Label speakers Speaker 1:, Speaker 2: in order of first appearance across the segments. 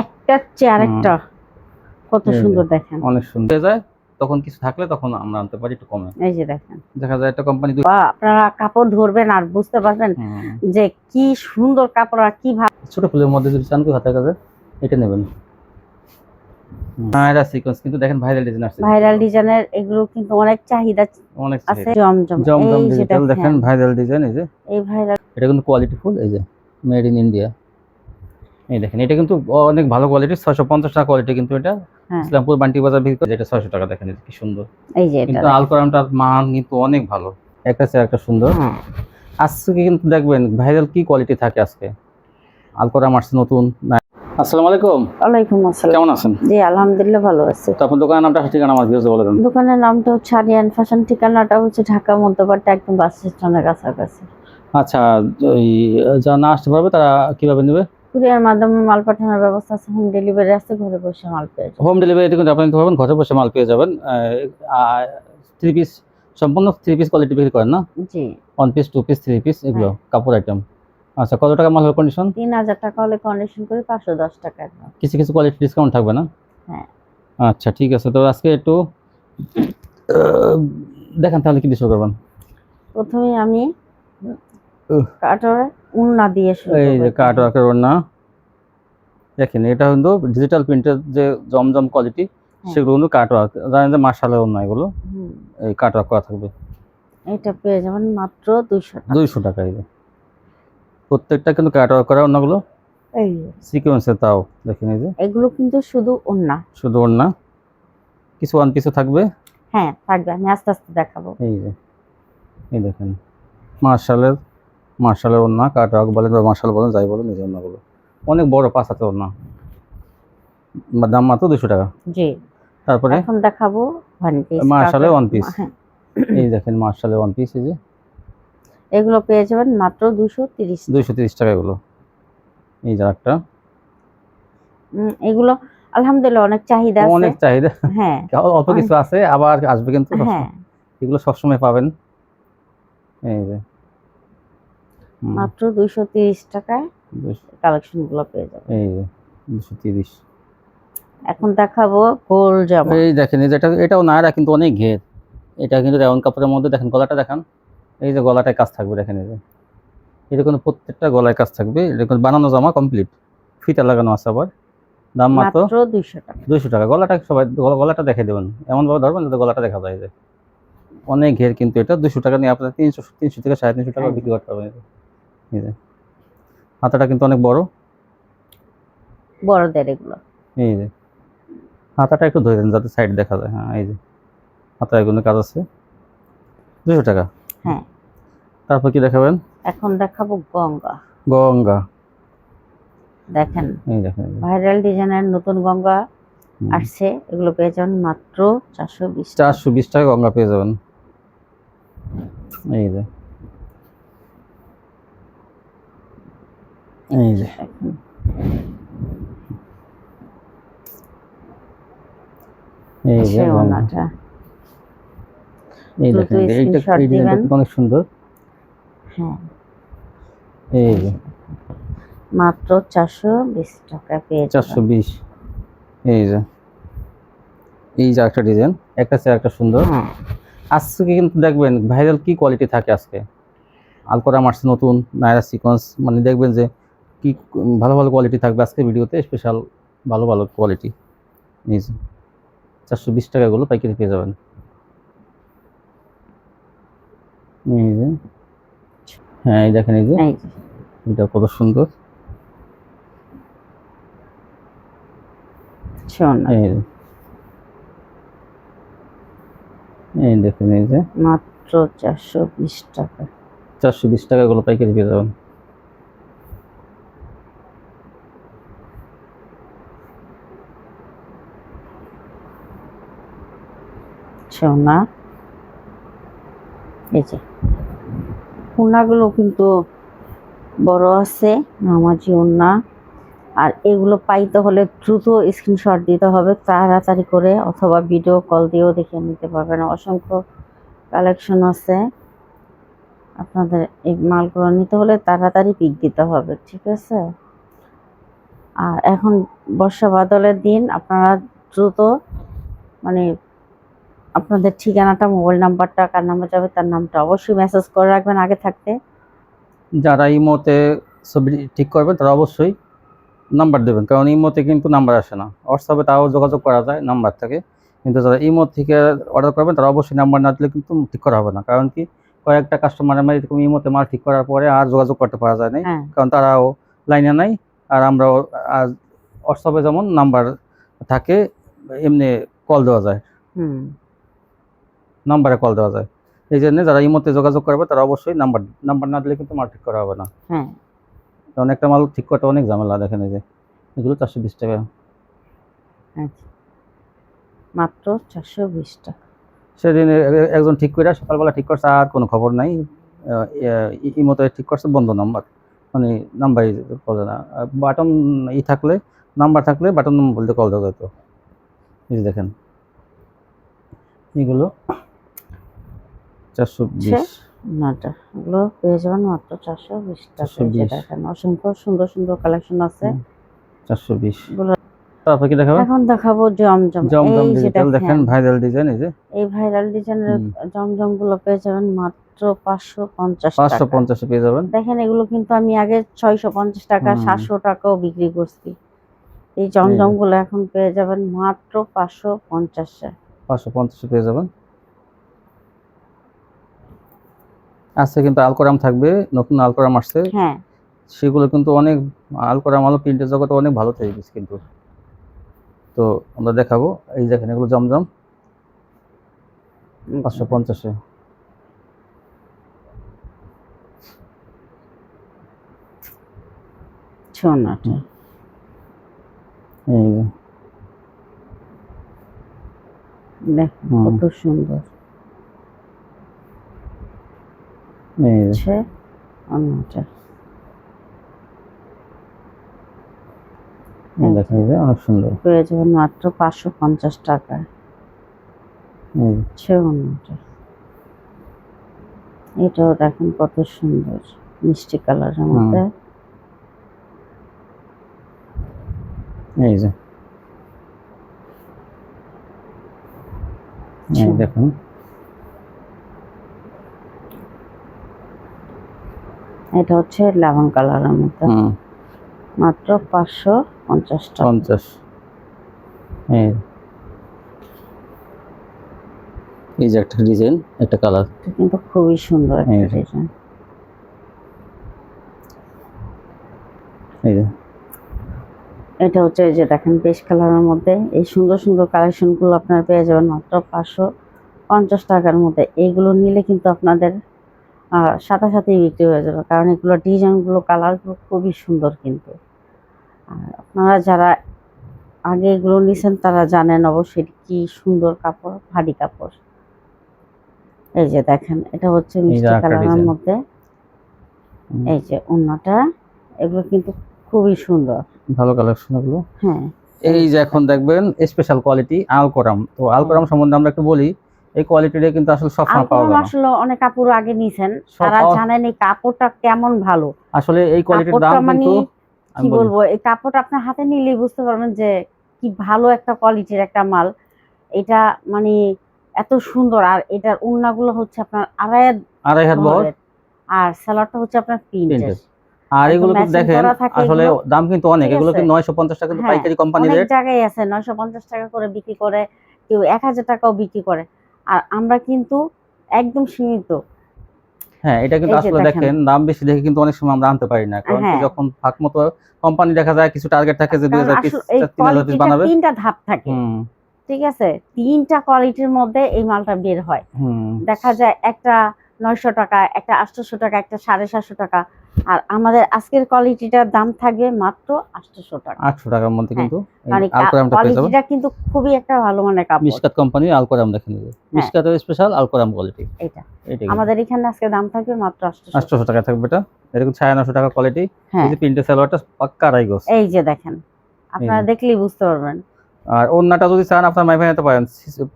Speaker 1: একটার চেয়ে আরেকটা কত সুন্দর দেখেন,
Speaker 2: অনেক সুন্দর হয়ে যায়। তখন কিছু থাকলে তখন আমরা আনতে পারি একটু কমে।
Speaker 1: এই যে দেখেন,
Speaker 2: দেখা যায় একটা কোম্পানি
Speaker 1: বা আপনারা কাপড় ধরবেন আর বুঝতে পারবেন যে কি সুন্দর কাপড় আর কি ভালো।
Speaker 2: ছোট ফুলের মধ্যে যদি চান কি হাতের কাছে এটা নেবেন। এটা সিকোয়েন্স কিন্তু দেখেন ভাইরাল ডিজাইন আছে,
Speaker 1: ভাইরাল ডিজাইনের এগুলো কিন্তু অনেক চাহিদা
Speaker 2: অনেক
Speaker 1: আছে। জমজম
Speaker 2: জমজম
Speaker 1: এই যে
Speaker 2: ডিজিটাল দেখেন ভাইরাল ডিজাইন, এই যে
Speaker 1: এই ভাইরাল,
Speaker 2: এটা কিন্তু কোয়ালিটি ফুল, এই যে মেড ইন ইন্ডিয়া। এই দেখেন এটা কিন্তু অনেক ভালো কোয়ালিটি, 650 টাকা কোয়ালিটি কিন্তু এটা। ইসলামপুর বান্টি বাজার বিক্রি করে, এটা 600 টাকা। দেখেন কি সুন্দর,
Speaker 1: এই যে
Speaker 2: কিন্তু আলকোরামটার মান কিন্তু অনেক ভালো, একটা চেয়ে একটা সুন্দর। আজকে কিন্তু দেখবেন ভাইরাল কি কোয়ালিটি থাকে আজকে। আলকোরাম আসছে নতুন। আসসালামু আলাইকুম।
Speaker 1: ওয়ালাইকুম আসসালাম,
Speaker 2: কেমন আছেন?
Speaker 1: জি আলহামদুলিল্লাহ ভালো আছি।
Speaker 2: তো আপনার দোকানের নামটা ঠিকানা আমার ভিউয়ার্স বলে দেন।
Speaker 1: দোকানের নামটা হচ্ছে আরিয়ান ফ্যাশন, ঠিকানাটা হচ্ছে ঢাকা মধ্যপাড়া একদম বাস স্ট্যান্ডের কাছাকাছি।
Speaker 2: আচ্ছা, ওই যারা না আসতে পারবে তারা কিভাবে নেবে?
Speaker 1: কুরিয়ার মাধ্যমে মাল পাঠানোর ব্যবস্থা আছে, হোম ডেলিভারি আছে, ঘরে বসে মাল পেয়ে যাবেন।
Speaker 2: হোম ডেলিভারি কিন্তু আপনি নিতে পারবেন, ঘরে বসে মাল পেয়ে যাবেন। 3 পিস, সম্পূর্ণ 3 পিস কোয়ালিটি বিক্রি করেন না?
Speaker 1: জি,
Speaker 2: 1 পিস 2 পিস 3 পিস এগুলো কাপড় আইটেম। আচ্ছা, কত টাকা মাল হবে কন্ডিশন?
Speaker 1: 3000 টাকা হলে কন্ডিশন করে 510 টাকা।
Speaker 2: কিছু কিছু কোয়ালিটি ডিসকাউন্ট থাকবে না?
Speaker 1: হ্যাঁ।
Speaker 2: আচ্ছা ঠিক আছে, তো আজকে একটু দেখেন তাহলে কি দিয়ে শুরু করবেন?
Speaker 1: প্রথমে আমি কাটওয়ার উন্না দিয়ে শুরু করব।
Speaker 2: এই যে কাটওয়ার্কের ওড়না দেখেন, এটা কিন্তু ডিজিটাল প্রিন্টের যে জমজম কোয়ালিটি, সেগুলো কিন্তু কাটওয়ার্ক, জানেন যে মাশাআল্লাহ ওড়না এগুলো এই কাটওয়ার্ক করা থাকবে।
Speaker 1: এটা পেয়ে যাবেন মাত্র 200 টাকা।
Speaker 2: 200 টাকা। এই যে প্রত্যেকটা কিন্তু কাটওয়ার্ক করা ওড়নাগুলো,
Speaker 1: এই
Speaker 2: সিকোয়েন্সের, তাও দেখেন এই যে
Speaker 1: এগুলো কিন্তু শুধু ওন্না,
Speaker 2: শুধু ওড়না, কিছু ওয়ান পিসও থাকবে।
Speaker 1: হ্যাঁ থাকবে, আমি আস্তে আস্তে দেখাবো।
Speaker 2: এই যে এই দেখেন মার্শালের ওড়না, কাটওয়ার্ক বলেন বা মার্শাল বলেন, যাই বলেন, এই যে ওড়নাগুলো অনেক বড় 5 হাতের ওড়না, দাম মাত্র 200 টাকা।
Speaker 1: জি,
Speaker 2: তারপরে
Speaker 1: এখন দেখাবো ওয়ান পিস,
Speaker 2: মার্শালের ওয়ান পিস। এই দেখেন মার্শালের ওয়ান পিস, এই যে
Speaker 1: এগুলো পেয়ে যাবেন মাত্র 230
Speaker 2: টাকা এগুলো। এই যে একটা,
Speaker 1: এগুলো আলহামদুলিল্লাহ অনেক চাহিদা আছে,
Speaker 2: অনেক চাহিদা।
Speaker 1: হ্যাঁ
Speaker 2: অল্প কিছু আছে, আবার আসবে কিন্তু। হ্যাঁ, এগুলো সবসময় পাবেন। এই যে
Speaker 1: মাত্র 230 টাকায় কালেকশন গুলো পেয়ে যাবেন।
Speaker 2: এই যে 230।
Speaker 1: এখন দেখাবো গোল জামা।
Speaker 2: এই দেখেন, এই যে এটাও নায়রা কিন্তু অনেক ঘের, এটা কিন্তু রেওয়ান কাপড়ের মধ্যে। দেখেন গলাটা দেখান, এই যে গলাটায় কাজ থাকবে, দেখেন এই যে এটা কিন্তু প্রত্যেকটা গলায় কাজ থাকবে। এটা কিন্তু বানানো জামা কমপ্লিট, ফিতা লাগানো আছে আবার। দাম মাত্র
Speaker 1: 200 টাকা।
Speaker 2: 200 টাকা। গলাটা সবাই গলাটা দেখে দেবেন, এমন ভাবে ধরবেন যাতে গলাটা দেখা যায়। যে অনেক ঘের কিন্তু এটা 200 টাকা নিয়ে আপনার 300 থেকে 350 টাকা বিক্রি করতে পারবেন। এই যে হাতাটা কিন্তু অনেক বড়,
Speaker 1: বড়দের এগুলো।
Speaker 2: এই যে হাতাটা একটু ধরে দেন যাতে সাইড দেখা যায়। হ্যাঁ, এই যে হাতায় কোনো কাজ আছে, 200 টাকা।
Speaker 1: হ্যাঁ,
Speaker 2: তারপর কি দেখাবেন?
Speaker 1: এখন দেখাবো গঙ্গা।
Speaker 2: গঙ্গা
Speaker 1: দেখেন,
Speaker 2: এই দেখেন
Speaker 1: ভাইরাল ডিজাইনের নতুন গঙ্গা আসছে, এগুলো পেয়ে যাবেন মাত্র
Speaker 2: 420 টাকা গঙ্গা পেয়ে যাবেন। এই যে এই যে এই যে
Speaker 1: ওনাটা,
Speaker 2: এই দেখেন এইটা অনেক সুন্দর।
Speaker 1: হ্যাঁ,
Speaker 2: এই যে
Speaker 1: মাত্র 420 টাকা পেয়ে যাবেন।
Speaker 2: 420। এই যে একটা ডিজাইন, একটা চেয়ে একটা সুন্দর। আজকে কিন্তু দেখবেন ভাইরাল কি কোয়ালিটি থাকে আজকে। আলকোরাম আসছে নতুন, নায়রা সিকোয়েন্স, মানে দেখবেন যে কি ভালো ভালো কোয়ালিটি থাকবে আজকে ভিডিওতে, স্পেশাল ভালো ভালো কোয়ালিটি। এই যে 420 টাকা গুলো পাইকারি পেয়ে যাবেন। এই যে হ্যাঁ, এই দেখেন এই যে এটা কত সুন্দর। এই দেখেন এই যে
Speaker 1: মাত্র 420 টাকা।
Speaker 2: 420 টাকা গুলো পাইকারি পেয়ে যাবেন।
Speaker 1: সোনা, এই যে ওড়নাগুলো কিন্তু বড় আছে, নামাজি ওড়না। আর এগুলো পাইতে হলে দ্রুত স্ক্রিনশট দিতে হবে তাড়াতাড়ি করে, অথবা ভিডিও কল দিয়েও দেখে নিতে পারবেন। অসংখ্য কালেকশন আছে, আপনাদের এই মালগুলো নিতে হলে তাড়াতাড়ি পিক দিতে হবে, ঠিক আছে? আর এখন বর্ষা বাদলের দিন, আপনারা দ্রুত মানে আপনাদের ঠিকানাটা, মোবাইল নাম্বারটা, কার নাম্বার যাবে তার নামটা অবশ্যই মেসেজ করে রাখবেন আগে থাকতে।
Speaker 2: যারা ইমোতে ছবি ঠিক করবেন তারা অবশ্যই নাম্বার দেবেন, কারণ ইমোতে কিন্তু নাম্বার আসে না। হোয়াটসঅ্যাপে তাও যোগাযোগ করা যায় নাম্বার থেকে, কিন্তু যারা ইমো থেকে অর্ডার করবেন তারা অবশ্যই নাম্বার না দিলে কিন্তু ঠিক করা হবে না। কারণ কি, কয়েকটা কাস্টমারের মানে এরকম ইমোতে মাল ঠিক করার পরে আর যোগাযোগ করতে পারা যায় না,
Speaker 1: হ্যাঁ
Speaker 2: কারণ তারাও লাইনে নাই। আর আমরাও আর হোয়াটসঅ্যাপে যেমন নাম্বার থাকে এমনি কল দেওয়া যায়,
Speaker 1: হুম
Speaker 2: নাম্বারে কল দেওয়া যায়। এই জন্য যারা ইমোতে যোগাযোগ করবে তারা অবশ্যই নাম্বার না দিলে কিন্তু মাল ঠিক করা হবে না।
Speaker 1: হ্যাঁ
Speaker 2: কারণ একটা মাল ঠিক করতে অনেক ঝামেলা। দেখেন এই যে এগুলো 420 টাকা।
Speaker 1: আচ্ছা, মাত্র 420 টাকা।
Speaker 2: সেদিন একজন ঠিক করে সকালবেলা ঠিক করছে, আর কোনো খবর নাই। ইমোতে ঠিক করছে বন্ধ নাম্বার, মানে নাম্বারই বলে না। বাটন থাকলে, নাম্বার থাকলে বাটন নাম্বার বলতে কল দেওয়া যেত। এই যে দেখেন এগুলো 420
Speaker 1: নাটা এগুলো পেয়ে যাবেন মাত্র 420 টাকা।
Speaker 2: 420
Speaker 1: দেখেন অসংখ্য সুন্দর সুন্দর কালেকশন আছে।
Speaker 2: 420।
Speaker 1: এগুলো
Speaker 2: তারপর কি দেখাবেন?
Speaker 1: এখন দেখাবো জমজম।
Speaker 2: জমজম
Speaker 1: এই যে
Speaker 2: ডিজিটাল, দেখেন ভাইরাল ডিজাইন। এই যে
Speaker 1: এই ভাইরাল ডিজাইনের জমজম গুলো পেয়ে যাবেন মাত্র 550 টাকা।
Speaker 2: 550 পেয়ে যাবেন।
Speaker 1: দেখেন এগুলো কিন্তু আমি আগে 650 টাকা 700 টাকাও বিক্রি করছি। এই জমজম গুলো এখন পেয়ে যাবেন মাত্র 550 এ।
Speaker 2: 550 পেয়ে যাবেন। আজকে কিন্তু আলকোরাম থাকবে, নতুন আলকোরাম আসছে।
Speaker 1: হ্যাঁ
Speaker 2: সেগুলো কিন্তু অনেক, আলকোরাম আলো প্রিন্টের জগতে অনেক ভালো তৈরি করছে কিন্তু। তো আমরা দেখাবো। এই দেখেন এগুলো জমজম 550-এ।
Speaker 1: সোনাটা
Speaker 2: এই যে
Speaker 1: দেখেন কত সুন্দর।
Speaker 2: এই যে
Speaker 1: আছে অন্যটা
Speaker 2: দেখেন, এই যে অনেক সুন্দর।
Speaker 1: পেয়ে যাবেন মাত্র 550 টাকা।
Speaker 2: এই যে
Speaker 1: আছে অন্যটা, এটাও দেখেন কত সুন্দর মিষ্টি কালারের মধ্যে।
Speaker 2: এই যে এই দেখেন
Speaker 1: এটা হচ্ছে লেমন কালারের মধ্যে, মাত্র 550 টাকা।
Speaker 2: 50। এই যে একটা ডিজাইন, একটা কালার,
Speaker 1: এটা কিন্তু খুবই সুন্দর একটা ডিজাইন।
Speaker 2: এই যে
Speaker 1: এটা হচ্ছে এই যে দেখেন বেশ কালারের মধ্যে এই সুন্দর সুন্দর কালেকশন গুলো আপনারা পেয়ে যাবেন মাত্র 550 টাকার মধ্যে। এইগুলো নিলে কিন্তু আপনাদের সাথে সাথেই বিক্রি হয়ে যাবে, কারণ এগুলো ডিজাইনগুলো কালারগুলো খুবই সুন্দর কিন্তু। আর আপনারা যারা আগে এগুলো নিছেন তারা জানেন অবশ্যই কি সুন্দর কাপড়, ভারী কাপড়। এই যে দেখেন এটা হচ্ছে মিষ্টি কালারের মধ্যে। এই যে ওন্নাটা, এগুলো কিন্তু খুবই সুন্দর,
Speaker 2: ভালো কালেকশন এগুলো।
Speaker 1: হ্যাঁ
Speaker 2: এই যে এখন দেখবেন স্পেশাল কোয়ালিটি আলকোরাম। তো আলকোরাম সম্বন্ধে আমরা একটু বলি। এই কোয়ালিটিটা কিন্তু আসলে সব সময় পাওয়া যায় না।
Speaker 1: আসলে অনেক কাপড় আগে নিছেন, তারা জানেন এই কাপড়টা কেমন ভালো।
Speaker 2: আসলে এই কোয়ালিটির দাম কিন্তু
Speaker 1: কি বলবো, এই কাপড়টা আপনার হাতে নিলেই বুঝতে পারবেন যে কি ভালো একটা কোয়ালিটির একটা মাল। এটা মানে এত সুন্দর। আর এটার ওড়নাগুলো হচ্ছে আপনার আড়াই হাত বহর, আর সালোয়ারটা হচ্ছে আপনার প্রিন্টের।
Speaker 2: আর এগুলো কিন্তু দেখেন আসলে দাম কিন্তু অনেক। এগুলো কিন্তু 950 টাকা কিন্তু পাইকারি কোম্পানি রেট।
Speaker 1: অনেক জায়গায় আছে 950 টাকা করে বিক্রি করে, কেউ 1000 টাকাও বিক্রি করে, আর আমরা কিন্তু একদম সীমিত।
Speaker 2: হ্যাঁ, এটা কিন্তু আসলে দেখেন দাম বেশি দেখে কিন্তু অনেক সময় আমরা আনতে পারি না, কারণ যখন ফাঁক মতো কোম্পানি দেখা যায় কিছু টার্গেট থাকে যে 2000 পিস 3000 পিস বানাবে।
Speaker 1: তিনটা ধাপ থাকে, ঠিক আছে, তিনটা কোয়ালিটির মধ্যে এই মালটা বের হয়। দেখা যায় একটা 900 টাকা, একটা 800 টাকা, একটা 750 টাকা। আর আমাদের আজকের কোয়ালিটিটার দাম থাকবে মাত্র 800 টাকা।
Speaker 2: 800 টাকার মধ্যে কিন্তু
Speaker 1: আলকোরামটা পেয়ে যাবেন। কোয়ালিটিটা কিন্তু খুবই একটা ভালো মানের কাপড়।
Speaker 2: মিশকাত কোম্পানি আলকোরাম দেখেন, মিশকাতের স্পেশাল আলকোরাম কোয়ালিটি।
Speaker 1: এটা আমাদের এখানে আজকে দাম থাকবে মাত্র
Speaker 2: 800 টাকা থাকবে। এটা এরকম 950 টাকা কোয়ালিটি। এই যে প্রিন্টের সালোয়ারটা পাক্কা আড়াই গজ।
Speaker 1: এই যে দেখেন, আপনারা দেখলেই বুঝতে পারবেন।
Speaker 2: আর ওড়নাটা যদি চান আপনার মাই ভাই নিতে পারেন